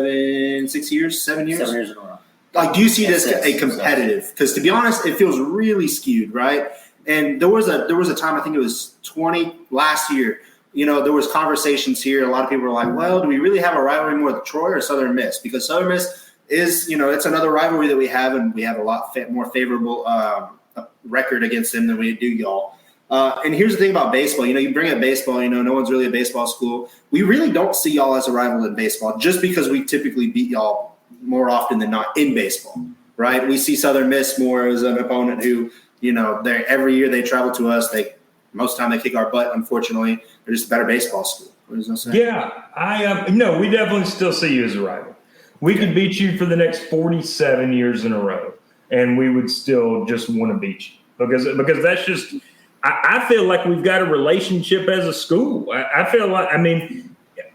Speaker 4: years? 7 years?
Speaker 3: 7 years in a row.
Speaker 4: Like, do you see this a competitive? Because to be honest, it feels really skewed, right? And there was a time, I think it was last year, there was conversations here. A lot of people were like, well, do we really have a rivalry more with Troy or Southern Miss? Because Southern Miss is, it's another rivalry that we have, and we have a lot more favorable record against them than we do y'all. And here's the thing about baseball. You bring up baseball, no one's really a baseball school. We really don't see y'all as a rival in baseball just because we typically beat y'all more often than not in baseball, right? We see Southern Miss more as an opponent who, every year they travel to us. Most of the time they kick our butt, unfortunately. They're just a better baseball school. What does that say?
Speaker 5: Yeah, no, we definitely still see you as a rival. We could beat you for the next 47 years in a row, and we would still just want to beat you because that's just – I feel like we've got a relationship as a school. I feel like,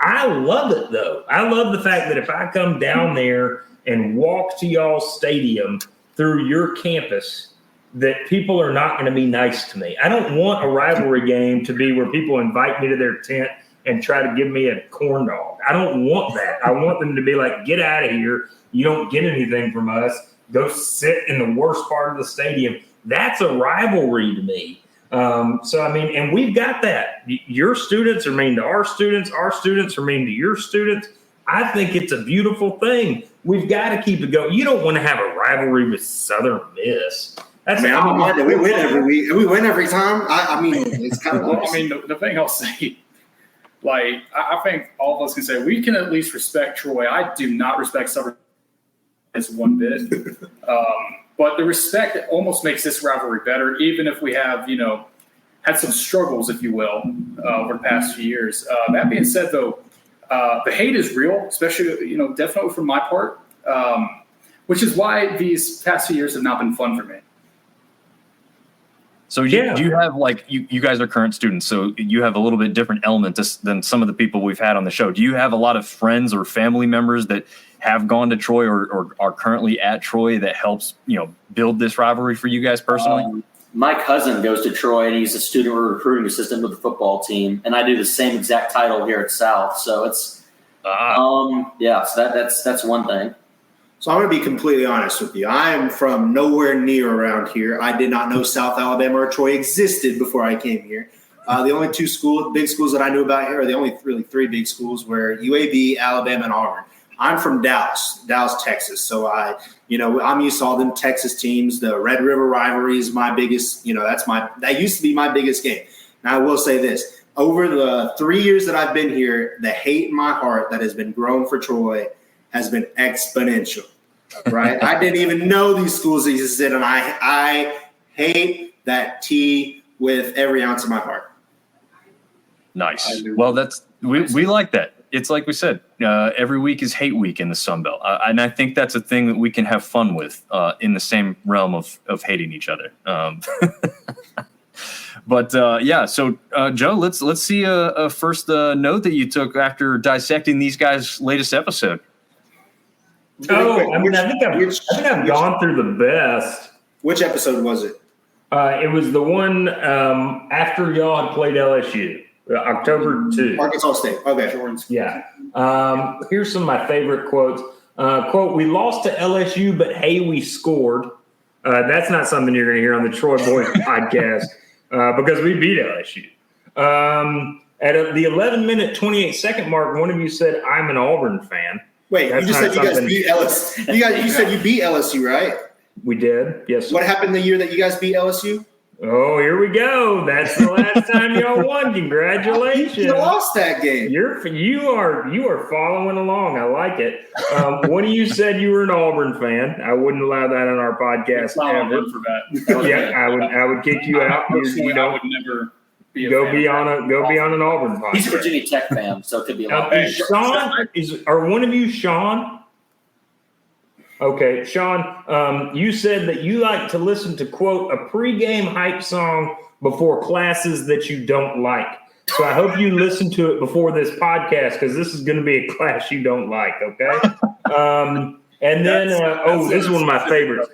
Speaker 5: I love it, though. I love the fact that if I come down there and walk to y'all's stadium through your campus, that people are not going to be nice to me. I don't want a rivalry game to be where people invite me to their tent and try to give me a corn dog. I don't want that. I want them to be like, get out of here. You don't get anything from us. Go sit in the worst part of the stadium. That's a rivalry to me. And we've got that. Your students are mean to our students are mean to your students. I think it's a beautiful thing. We've got to keep it going. You don't want to have a rivalry with Southern Miss.
Speaker 4: I don't mind that we win every week. We win every time. It's kind of
Speaker 6: well, the thing I'll say, I think all of us can say we can at least respect Troy. I do not respect Southern Miss one bit. But the respect almost makes this rivalry better, even if we have, had some struggles, if you will, over the past few years. That being said, though, the hate is real, especially, definitely from my part, which is why these past few years have not been fun for me.
Speaker 2: So do you have, you guys are current students, so you have a little bit different element than some of the people we've had on the show. Do you have a lot of friends or family members that have gone to Troy or are currently at Troy that helps, build this rivalry for you guys personally?
Speaker 3: My cousin goes to Troy, and he's a student recruiting assistant with the football team, and I do the same exact title here at South. So it's, so that's one thing.
Speaker 4: So I'm going to be completely honest with you. I am from nowhere near around here. I did not know South Alabama or Troy existed before I came here. The only two big schools that I knew about here are the only really three big schools were UAB, Alabama, and Auburn. I'm from Dallas, Texas. So I'm used to all them Texas teams. The Red River rivalry is my biggest, that used to be my biggest game. Now I will say this, over the 3 years that I've been here, the hate in my heart that has been grown for Troy has been exponential, right? I didn't even know these schools existed, and I hate that T with every ounce of my heart.
Speaker 2: Nice. Well, we like that. It's like we said, every week is hate week in the Sun Belt. And I think that's a thing that we can have fun with in the same realm of hating each other. So Joe, let's see a first note that you took after dissecting these guys' latest episode.
Speaker 5: I think I've gone through the best.
Speaker 4: Which episode was it?
Speaker 5: It was the one after y'all had played LSU. October 2.
Speaker 4: Arkansas State. Okay.
Speaker 6: Jordan's.
Speaker 5: Yeah. Here's some of my favorite quotes. Quote, "We lost to LSU, but hey, we scored." That's not something you're going to hear on the Troy Boys podcast because we beat LSU. At the 11-minute, 28-second mark, one of you said, "I'm an Auburn fan."
Speaker 4: Wait,
Speaker 5: That's
Speaker 4: you just
Speaker 5: not
Speaker 4: said you guys
Speaker 5: something-
Speaker 4: beat LSU. You said you beat LSU, right?
Speaker 5: We did. Yes.
Speaker 4: What happened the year that you guys beat LSU?
Speaker 5: Oh, here we go. That's the last time y'all won. Congratulations.
Speaker 4: You lost that game.
Speaker 5: You are following along. I like it. One of you said you were an Auburn fan. I wouldn't allow that on our podcast ever.
Speaker 6: For that.
Speaker 5: Yeah, I would kick you out. You
Speaker 6: I
Speaker 5: don't
Speaker 6: would never be a
Speaker 5: go
Speaker 6: fan
Speaker 5: be
Speaker 6: of
Speaker 5: on
Speaker 6: that.
Speaker 5: an Auburn podcast.
Speaker 3: He's a Virginia Tech fan, so it could be a lot.
Speaker 5: Is Sean? Are one of you Sean? Okay, Sean, you said that you like to listen to, quote, a pregame hype song before classes that you don't like. So I hope you listen to it before this podcast because this is going to be a class you don't like, okay? And then, this is one of my favorites.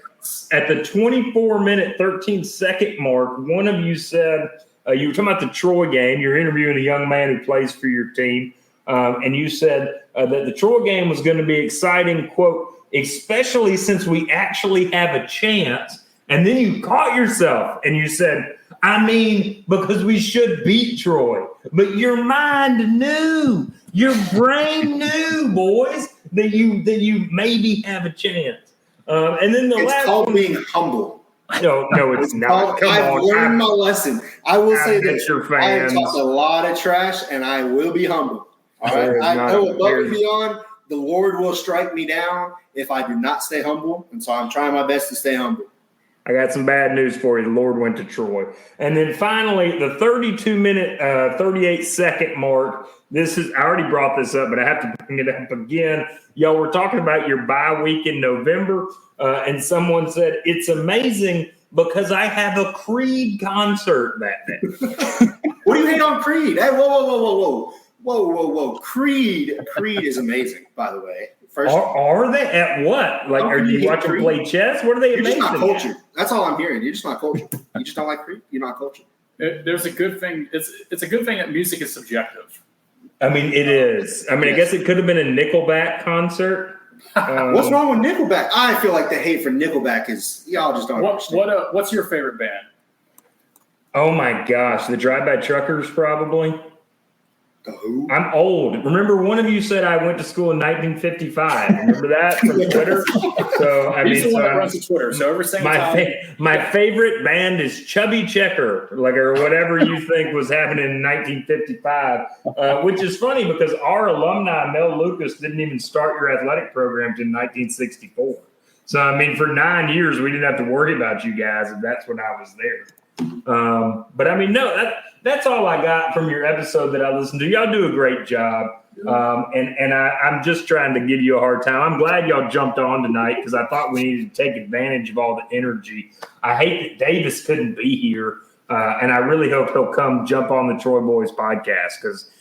Speaker 5: At the 24-minute, 13-second mark, one of you said, you were talking about the Troy game. You're interviewing a young man who plays for your team. And you said that the Troy game was going to be exciting, quote, especially since we actually have a chance. And then you caught yourself and you said, I mean, because we should beat Troy. But your mind knew, your brain knew, boys, that you maybe have a chance. And then
Speaker 4: It's
Speaker 5: last
Speaker 4: called
Speaker 5: one,
Speaker 4: being humble.
Speaker 5: No, it's not. Come
Speaker 4: I've
Speaker 5: on.
Speaker 4: learned my lesson. I will say
Speaker 5: bet
Speaker 4: this.
Speaker 5: your
Speaker 4: I have
Speaker 5: fans-
Speaker 4: talked a lot of trash, and I will be humble. All
Speaker 5: There is
Speaker 4: right? I
Speaker 5: not
Speaker 4: know
Speaker 5: a-
Speaker 4: above and
Speaker 5: there's-
Speaker 4: beyond, the Lord will strike me down if I do not stay humble. And so I'm trying my best to stay humble.
Speaker 5: I got some bad news for you. The Lord went to Troy. And then finally, the 32-minute, 38-second mark. I already brought this up, but I have to bring it up again. Y'all were talking about your bye week in November, and someone said, it's amazing because I have a Creed concert that day.
Speaker 4: What do you hate on Creed? Hey, whoa. Creed is amazing, by the way. First,
Speaker 5: Are they at what? Like,
Speaker 4: How
Speaker 5: are
Speaker 4: can you
Speaker 5: you
Speaker 4: hate
Speaker 5: watching
Speaker 4: Creed?
Speaker 5: play chess? What are they
Speaker 4: you're just
Speaker 5: amazing
Speaker 4: not
Speaker 5: at?
Speaker 4: cultured. That's all I'm hearing. You're just not cultured. You just don't like Creed. You're not cultured.
Speaker 6: There's a good thing. It's a good thing that music is subjective.
Speaker 5: I mean, it is. I mean, I guess it could have been a Nickelback concert.
Speaker 4: What's wrong with Nickelback? I feel like the hate for Nickelback is y'all just don't understand.
Speaker 6: What's your favorite band?
Speaker 5: Oh my gosh, the Drive-By Truckers probably.
Speaker 4: The Who?
Speaker 5: I'm old. Remember, one of you said I went to school in 1955. Remember that from Twitter? So I
Speaker 6: He's
Speaker 5: mean,
Speaker 6: the one that
Speaker 5: so
Speaker 6: runs the Twitter. So every single
Speaker 5: my
Speaker 6: time,
Speaker 5: my favorite band is Chubby Checker, or whatever you think was happening in 1955, which is funny because our alumni Mel Lucas didn't even start your athletic programs in 1964. So I mean, for 9 years we didn't have to worry about you guys, and that's when I was there. But I mean, no, that's all I got from your episode that I listened to. Y'all do a great job. And I'm just trying to give you a hard time. I'm glad y'all jumped on tonight because I thought we needed to take advantage of all the energy. I hate that Davis couldn't be here. And I really hope he'll come jump on the Troy Boys podcast because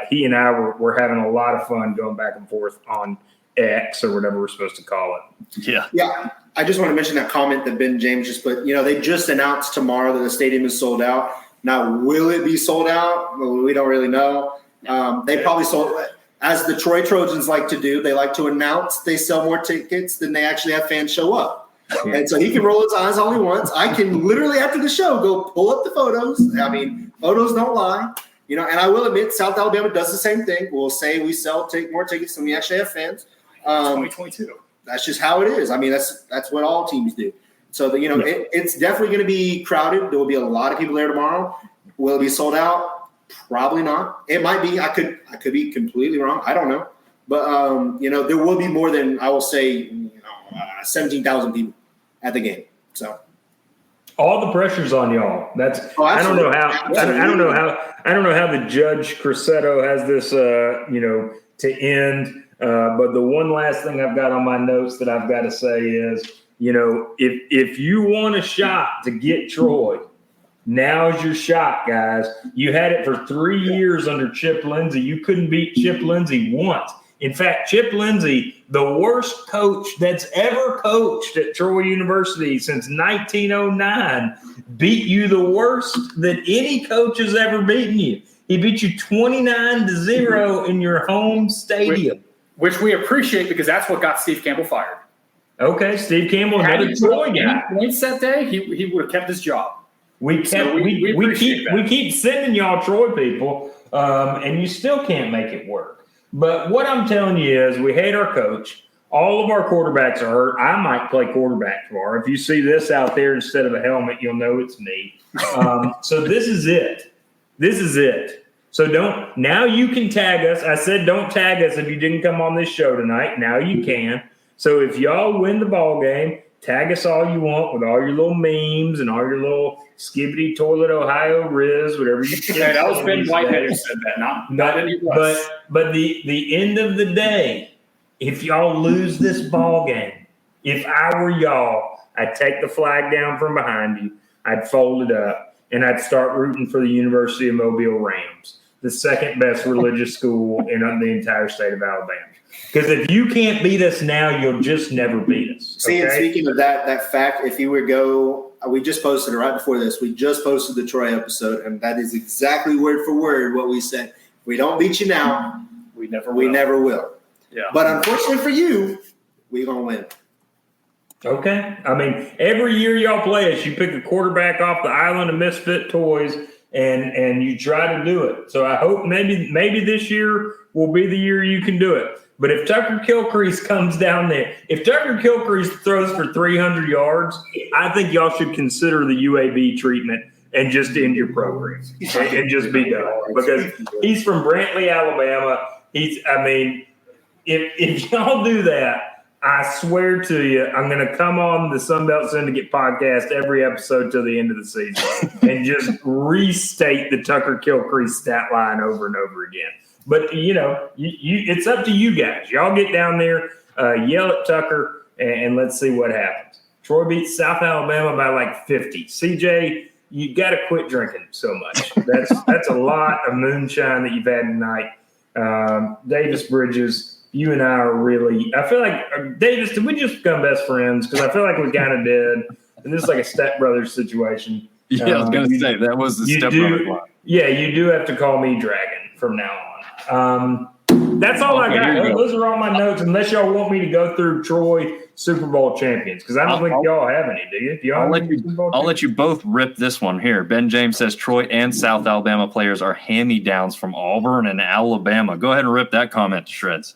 Speaker 5: he and I were having a lot of fun going back and forth on X or whatever we're supposed to call it.
Speaker 4: Yeah. I just want to mention that comment that Ben James just put. You know, they just announced tomorrow that the stadium is sold out. Now, will it be sold out? Well, we don't really know. They probably sold, as the Troy Trojans like to do, they like to announce they sell more tickets than they actually have fans show up. And so he can roll his eyes all he wants. I can literally, after the show, go pull up the photos. I mean, photos don't lie. You know, and I will admit, South Alabama does the same thing. We'll say we sell more tickets than we actually have fans.
Speaker 6: 2022.
Speaker 4: That's just how it is. I mean, that's what all teams do. So, it's definitely going to be crowded. There will be a lot of people there tomorrow. Will it be sold out? Probably not. It might be. I could be completely wrong. I don't know. But, there will be more than, I will say, 17,000 people at the game. So
Speaker 5: all the pressure's on y'all. I don't know how. I don't know how the Judge Crusetto has this, to end. But the one last thing I've got on my notes that I've got to say is, if you want a shot to get Troy, now's your shot, guys. You had it for 3 years under Chip Lindsey. You couldn't beat Chip Lindsey once. In fact, Chip Lindsey, the worst coach that's ever coached at Troy University since 1909, beat you the worst that any coach has ever beaten you. He beat you 29-0 in your home stadium.
Speaker 6: Which we appreciate because that's what got Steve Campbell fired.
Speaker 5: Okay, Steve Campbell, another Troy guy.
Speaker 6: Points that day, he would have kept his job.
Speaker 5: We keep sending y'all Troy people, and you still can't make it work. But what I'm telling you is we hate our coach. All of our quarterbacks are hurt. I might play quarterback tomorrow. If you see this out there instead of a helmet, you'll know it's me. So this is it. This is it. So now you can tag us. I said don't tag us if you didn't come on this show tonight. Now you can. So if y'all win the ball game, tag us all you want with all your little memes and all your little skibbity toilet Ohio Riz, whatever you can.
Speaker 6: That was Ben Whitehead who said that, not any of us.
Speaker 5: But the end of the day, if y'all lose this ball game, if I were y'all, I'd take the flag down from behind you, I'd fold it up, and I'd start rooting for the University of Mobile Rams, the second best religious school in the entire state of Alabama. Because if you can't beat us now, you'll just never beat us. Okay?
Speaker 4: See, and speaking of that fact, if you would go, we just posted it right before this. We just posted the Troy episode, and that is exactly word for word what we said. If we don't beat you now, we never will.
Speaker 6: Yeah.
Speaker 4: But unfortunately for you, we're going to win.
Speaker 5: Okay. I mean, every year y'all play us, you pick a quarterback off the island of misfit toys, and you try to do it. So I hope maybe this year will be the year you can do it. But if Tucker Kilcrease comes down there, if Tucker Kilcrease throws for 300 yards, I think y'all should consider the UAB treatment and just end your program and just be done. Because he's from Brantley, Alabama. If y'all do that, I swear to you, I'm going to come on the Sunbelt Syndicate podcast every episode till the end of the season and just restate the Tucker Kilcrease stat line over and over again. But, it's up to you guys. Y'all get down there, yell at Tucker, and let's see what happens. Troy beats South Alabama by like 50. CJ, you got to quit drinking so much. That's a lot of moonshine that you've had tonight. Davis Bridges, you and I are really – I feel like, Davis, did we just become best friends? Because I feel like we kind of did. And this is like a stepbrother situation.
Speaker 2: Yeah, I was going to say, that was the stepbrother line. Yeah,
Speaker 5: you do have to call me Dragon from now on. That's all I got. Those are all my notes, unless y'all want me to go through Troy Super Bowl champions, because I don't think y'all have any, do you?
Speaker 2: I'll let you both rip this one here. Ben James says Troy and South Alabama players are hand-me-downs from Auburn and Alabama. Go ahead and rip that comment to shreds.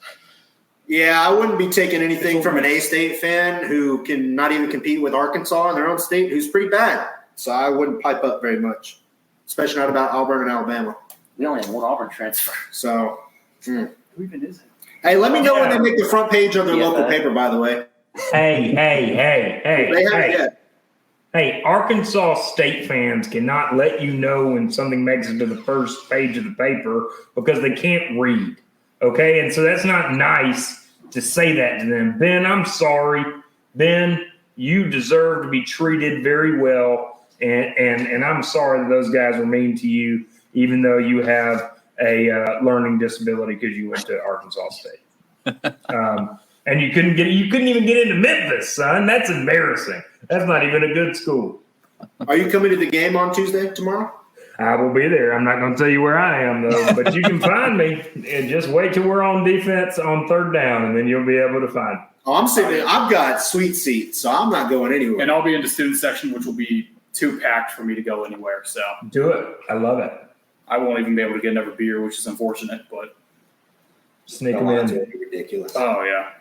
Speaker 4: Yeah, I wouldn't be taking anything from an A-State fan who can not even compete with Arkansas in their own state, who's pretty bad. So I wouldn't pipe up very much, especially not about Auburn and Alabama.
Speaker 3: We only have one Auburn transfer.
Speaker 4: So,
Speaker 6: Who even is it?
Speaker 4: Hey, let me know when they make the front page of their local paper, by the way.
Speaker 5: Hey.
Speaker 4: They haven't yet.
Speaker 5: Hey, Arkansas State fans cannot let you know when something makes it to the first page of the paper because they can't read. Okay? And so that's not nice to say that to them. Ben, I'm sorry. Ben, you deserve to be treated very well. And I'm sorry that those guys were mean to you, even though you have a learning disability because you went to Arkansas State. And you couldn't even get into Memphis, son. That's embarrassing. That's not even a good school.
Speaker 4: Are you coming to the game on Tuesday, tomorrow?
Speaker 5: I will be there. I'm not going to tell you where I am, though. But you can find me. And just wait till we're on defense on third down, and then you'll be able to find me.
Speaker 4: Oh, I'm sitting. I've got sweet seats, so I'm not going anywhere.
Speaker 6: And I'll be in the student section, which will be too packed for me to go anywhere. So
Speaker 5: do it. I love it.
Speaker 6: I won't even be able to get another beer, which is unfortunate, but
Speaker 5: sneak them in.
Speaker 4: Ridiculous.
Speaker 6: Oh yeah.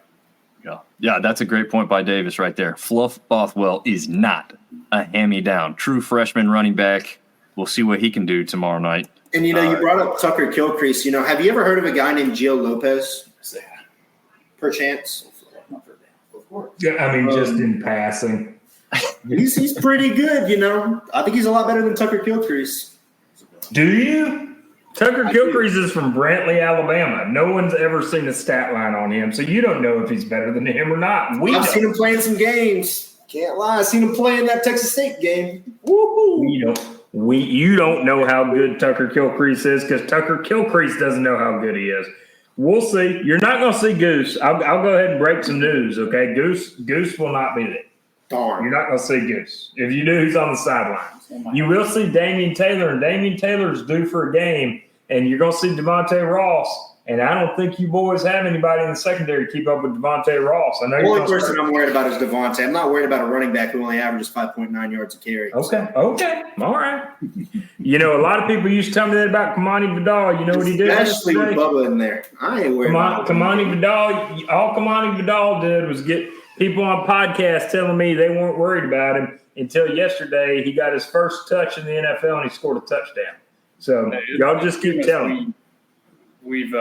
Speaker 2: Yeah, that's a great point by Davis right there. Fluff Bothwell is not a hand-me-down. True freshman running back. We'll see what he can do tomorrow night.
Speaker 4: And, you brought up Tucker Kilcrease. Have you ever heard of a guy named Gio Lopez? Perchance?
Speaker 5: Yeah, just in passing.
Speaker 4: He's pretty good, I think he's a lot better than Tucker Kilcrease.
Speaker 5: Do you? Tucker Kilcrease is from Brantley, Alabama. No one's ever seen a stat line on him, so you don't know if he's better than him or not.
Speaker 4: I've seen him playing some games. Can't lie. I've seen him play in that Texas State game.
Speaker 5: Woohoo! You don't know how good Tucker Kilcrease is because Tucker Kilcrease doesn't know how good he is. We'll see. You're not going to see Goose. I'll go ahead and break some news, okay? Goose will not be there.
Speaker 4: Darn.
Speaker 5: You're not going to see Goose. If you do, he's on the sidelines. You will see Damian Taylor, and Damian Taylor's due for a game. and you're going to see Devontae Ross. And I don't think you boys have anybody in the secondary to keep up with Devontae Ross. I know
Speaker 4: The only person I'm worried about is Devontae. I'm not worried about a running back who only averages 5.9 yards a carry.
Speaker 5: Okay. All right. A lot of people used to tell me that about Kamani Vidal. You know what he did?
Speaker 4: Especially with Bubba in there. I ain't worried about
Speaker 5: Kamani Vidal. All Kamani Vidal did was get people on podcasts telling me they weren't worried about him until yesterday. He got his first touch in the NFL and he scored a touchdown. So y'all just keep telling me.
Speaker 6: We've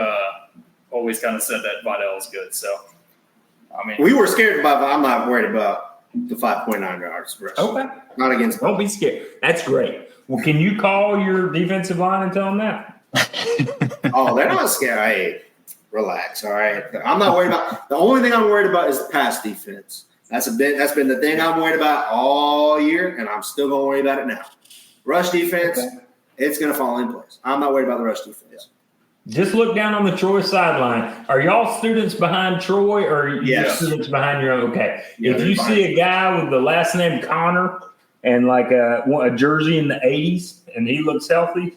Speaker 6: always kind of said that Vidal is good. So, I mean,
Speaker 4: we were scared about. I'm not worried about the 5.9 yards rush.
Speaker 5: Okay,
Speaker 4: not against.
Speaker 5: Don't be scared. That's great. Well, can you call your defensive line and tell them that?
Speaker 4: Oh, they're not scared. Hey, relax. All right, I'm not worried about. The only thing I'm worried about is the pass defense. That's been the thing I'm worried about all year, and I'm still gonna worry about it now. Rush defense, it's gonna fall in place. I'm not worried about the rush defense.
Speaker 5: Just look down on the Troy sideline. Are y'all students behind Troy or are you students behind your own? Okay.
Speaker 4: Yeah,
Speaker 5: if you see a guy with the last name Connor and like a jersey in the 80s and he looks healthy,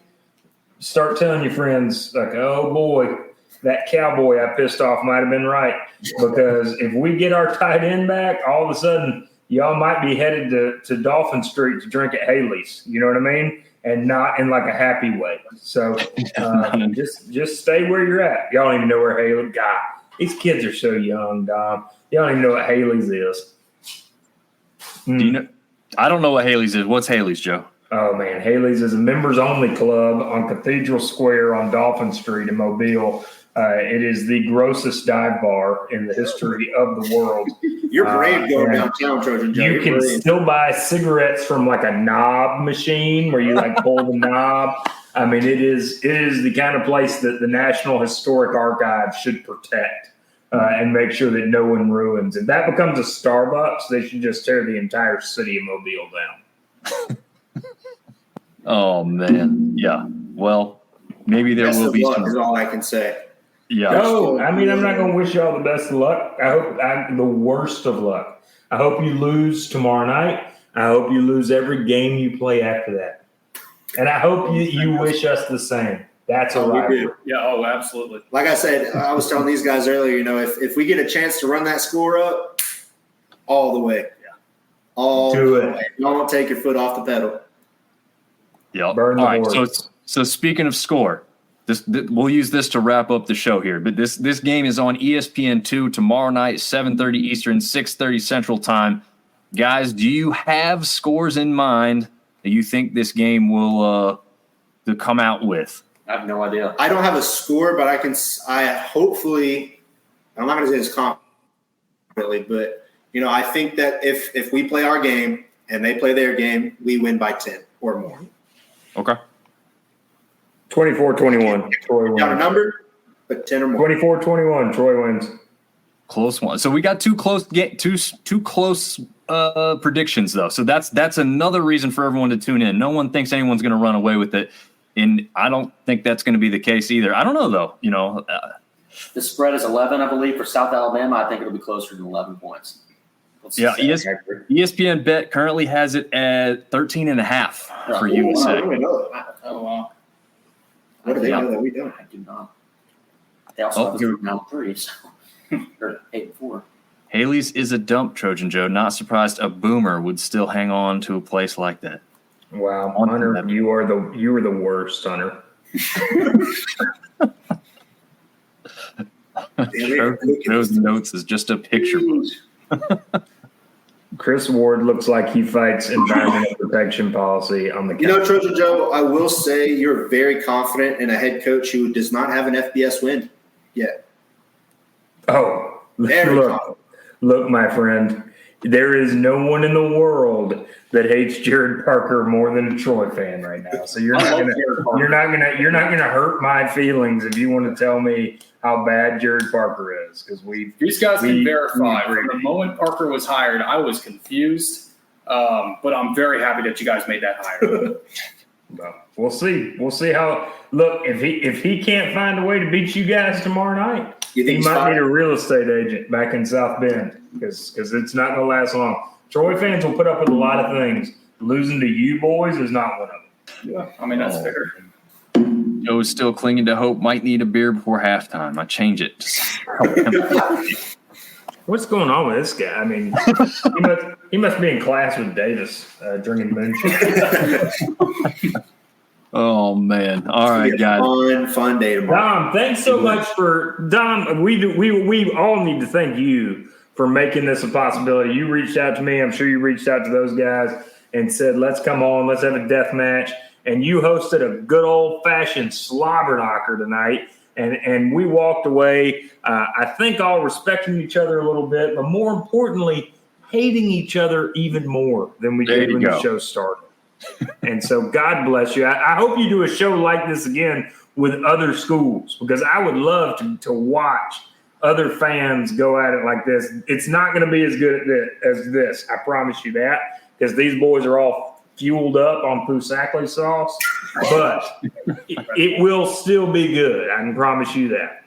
Speaker 5: start telling your friends, like, oh, boy, that cowboy I pissed off might have been right. Because if we get our tight end back, all of a sudden y'all might be headed to Dolphin Street to drink at Haley's. You know what I mean? And not in like a happy way. So just stay where you're at. Y'all don't even know where Haley. God, these kids are so young, Dom. Y'all don't even know what Haley's is.
Speaker 2: Do you know? I don't know what Haley's is. What's Haley's, Joe?
Speaker 5: Oh man, Haley's is a members-only club on Cathedral Square on Dolphin Street in Mobile. It is the grossest dive bar in the history of the world.
Speaker 4: You're brave going downtown, Trojan Joe.
Speaker 5: You can still buy cigarettes from like a knob machine where you like pull the knob. I mean, it is the kind of place that the National Historic Archive should protect and make sure that no one ruins. If that becomes a Starbucks, they should just tear the entire city of Mobile down.
Speaker 2: Oh man, yeah. Well, maybe there will be some.
Speaker 4: Is all I can say.
Speaker 2: Yeah.
Speaker 5: No, I mean, I'm not going to wish y'all the best of luck. I hope the worst of luck. I hope you lose tomorrow night. I hope you lose every game you play after that. And I hope you wish us the same. That's a rivalry.
Speaker 6: Yeah, oh, absolutely.
Speaker 4: Like I said, I was telling these guys earlier, if we get a chance to run that score up, all the way. Yeah. All the way. Don't take your foot off the pedal.
Speaker 2: Yeah. Burn the horse. So speaking of score, we'll use this to wrap up the show here. But this game is on ESPN2 tomorrow night, 7:30 Eastern, 6:30 Central Time. Guys, do you have scores in mind that you think this game will come out with?
Speaker 3: I have no idea.
Speaker 4: I don't have a score, but I hopefully – I'm not going to say this confidently, but, I think that if we play our game and they play their game, we win by 10 or more.
Speaker 2: Okay.
Speaker 5: 24-21. Troy wins.
Speaker 4: Got a number, but 10 or more.
Speaker 5: 24-21. Troy wins.
Speaker 2: Close one. So we got two close predictions though. So that's another reason for everyone to tune in. No one thinks anyone's going to run away with it, and I don't think that's going to be the case either. I don't know though.
Speaker 3: The spread is 11, I believe, for South Alabama. I think it'll be closer to 11 points.
Speaker 2: Yeah, ESPN Bet currently has it at 13.5 for USA.
Speaker 3: Oh wow.
Speaker 4: What do they know that we don't?
Speaker 3: I do not. They also have a 3, so or 8-4.
Speaker 2: Haley's is a dump, Trojan Joe. Not surprised a boomer would still hang on to a place like that.
Speaker 5: Wow, Hunter, you are the worst, Hunter.
Speaker 2: Those notes is just a picture book.
Speaker 5: Chris Ward looks like he fights environmental protection policy on the
Speaker 4: couch. Trojan Joe, I will say you're very confident in a head coach who does not have an FBS win yet.
Speaker 5: Oh, look, my friend, there is no one in the world that hates Jared Parker more than a Troy fan right now. So you're not gonna hurt my feelings if you want to tell me how bad Jared Parker is, because
Speaker 6: these guys can verify. From the moment Parker was hired, I was confused, but I'm very happy that you guys made that hire.
Speaker 5: Well, we'll see. We'll see how. Look, if he can't find a way to beat you guys tomorrow night, he might need a real estate agent back in South Bend, because it's not going to last long. Troy fans will put up with a lot of things. Losing to you boys is not one of them.
Speaker 6: Yeah, I mean, that's fair.
Speaker 2: Joe's still clinging to hope. Might need a beer before halftime. I change it.
Speaker 5: What's going on with this guy? I mean, he must be in class with Davis drinking moonshine.
Speaker 2: Oh man! All right, guys.
Speaker 4: Fun day tomorrow.
Speaker 5: Dom, thanks so much for Dom. We all need to thank you for making this a possibility. You reached out to me. I'm sure you reached out to those guys and said, "Let's come on. Let's have a death match." And you hosted a good old fashioned slobber knocker tonight. And we walked away, I think, all respecting each other a little bit, but more importantly, hating each other even more than we did when the show started. And so God bless you. I hope you do a show like this again with other schools, because I would love to watch other fans go at it like this. It's not going to be as good as this. I promise you that, because these boys are all fueled up on Fusackley sauce, but it will still be good. I can promise you that.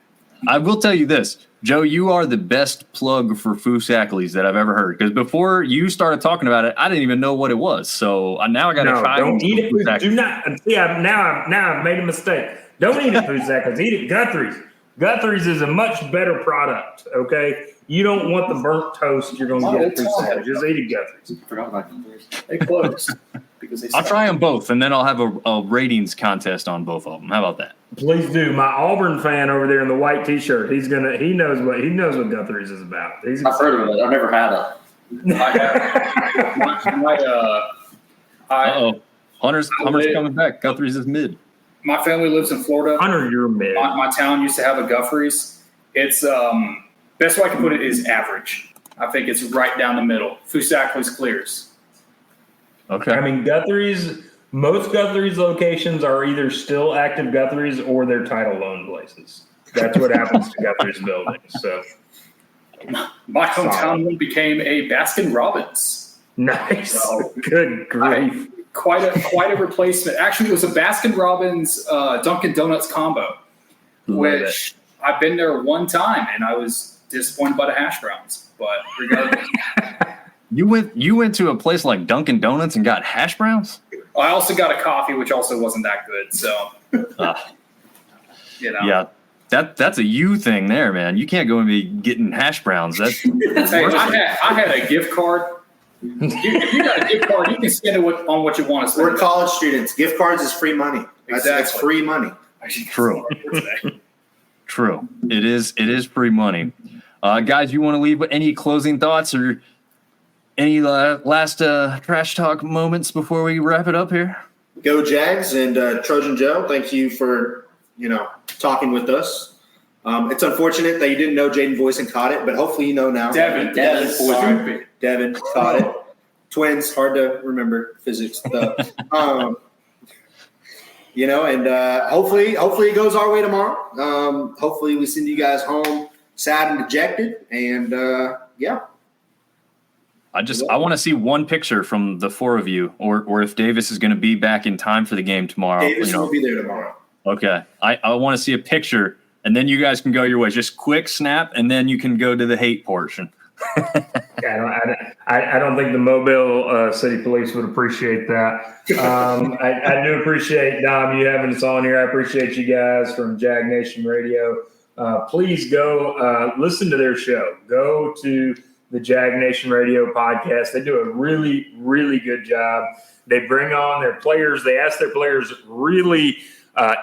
Speaker 2: I will tell you this, Joe, you are the best plug for Fusackley's that I've ever heard. Because before you started talking about it, I didn't even know what it was. So now I got to try.
Speaker 5: Don't eat it. Do not. See, now I've made a mistake. Don't eat it Fusackley's. Eat it Guthrie's. Guthrie's is a much better product. Okay, you don't want the burnt toast. You're going to get Fusackley's. Just eat it Guthrie's.
Speaker 3: I forgot about Guthrie's.
Speaker 6: They closed because
Speaker 2: I'll try them both, and then I'll have a ratings contest on both of them. How about that?
Speaker 5: Please do. My Auburn fan over there in the white T-shirt, he knows what Guthrie's is about.
Speaker 3: I've heard of it. I've never had it.
Speaker 2: Hunter's coming back. Guthrie's is mid.
Speaker 6: My family lives in Florida.
Speaker 5: Hunter, you're mid.
Speaker 6: My town used to have a Guthrie's. It's best way I can put it is average. I think it's right down the middle. Fusackley's clears.
Speaker 2: Okay.
Speaker 5: I mean, most Guthrie's locations are either still active Guthrie's or they're title loan places. That's what happens to Guthrie's buildings. So,
Speaker 6: my hometown one became a Baskin Robbins.
Speaker 5: Nice. So, good grief.
Speaker 6: Quite a replacement. Actually, it was a Baskin Robbins Dunkin' Donuts combo, which I've been there one time and I was disappointed by the hash browns. But regardless,
Speaker 2: you went to a place like Dunkin' Donuts and got hash browns?
Speaker 6: I also got a coffee, which also wasn't that good. So,
Speaker 2: yeah, that's a you thing there, man. You can't go and be getting hash browns. Hey,
Speaker 6: I had a gift card. If you got a gift card, you can spend it on what you want to spend.
Speaker 4: We're college students. Gift cards is free money. That's free money.
Speaker 2: True. True. It is free money. Guys, you want to leave with any closing thoughts or any last trash talk moments before we wrap it up here?
Speaker 4: Go Jags and Trojan Joe. Thank you for talking with us. It's unfortunate that you didn't know Jaden Boyson caught it, but hopefully you know now.
Speaker 6: Devin caught it.
Speaker 4: Twins, hard to remember physics stuff. And hopefully it goes our way tomorrow. Hopefully we send you guys home sad and dejected, and yeah.
Speaker 2: I want to see one picture from the four of you, or if Davis is going to be back in time for the game tomorrow.
Speaker 4: Davis will be there tomorrow.
Speaker 2: Okay. I want to see a picture, and then you guys can go your way. Just quick snap, and then you can go to the hate portion.
Speaker 5: I don't think the Mobile City Police would appreciate that. I do appreciate, Dom, you having us on here. I appreciate you guys from Jag Nation Radio. Please go listen to their show. Go to the Jag Nation Radio podcast. They do a really, really good job. They bring on their players. They ask their players really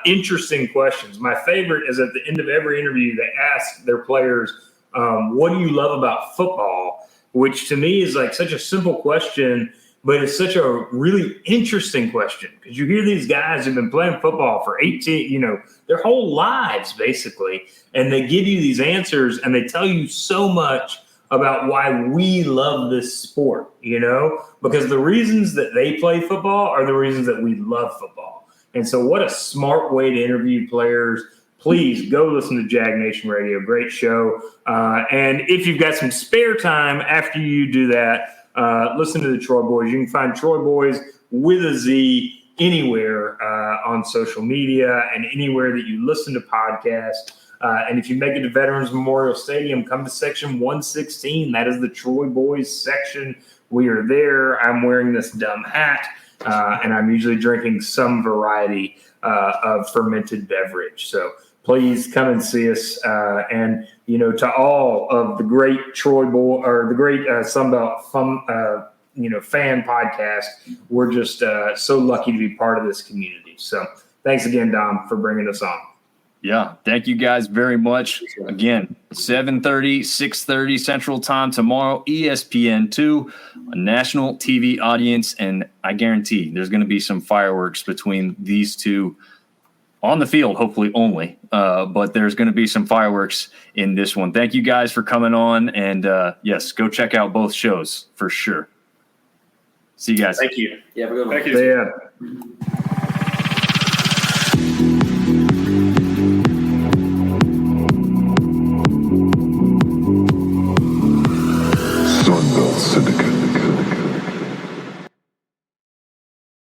Speaker 5: interesting questions. My favorite is at the end of every interview, they ask their players, what do you love about football? Which to me is like such a simple question, but it's such a really interesting question because you hear these guys who've been playing football for 18, their whole lives basically, and they give you these answers and they tell you so much about why we love this sport, because the reasons that they play football are the reasons that we love football. And so what a smart way to interview players. Please go listen to Jag Nation Radio. Great show. And if you've got some spare time after you do that, listen to the Troy Boys. You can find Troy Boys with a Z anywhere on social media and anywhere that you listen to podcasts. And if you make it to Veterans Memorial Stadium, come to section 116. That is the Troy Boys section we are there. I'm wearing this dumb hat, and I'm usually drinking some variety of fermented beverage. So please come and see us. And, to all of the great the great Sunbelt fan podcast, we're just so lucky to be part of this community. So thanks again, Dom, for bringing us on.
Speaker 2: Yeah, thank you guys very much. Again, 7:30, 6:30 Central Time tomorrow, ESPN2, a national TV audience, and I guarantee there's going to be some fireworks between these two on the field, hopefully only, but there's going to be some fireworks in this one. Thank you guys for coming on, and yes, go check out both shows for sure. See you guys.
Speaker 6: Thank you.
Speaker 3: Yeah, have a good one.
Speaker 6: Thank you.
Speaker 5: See ya.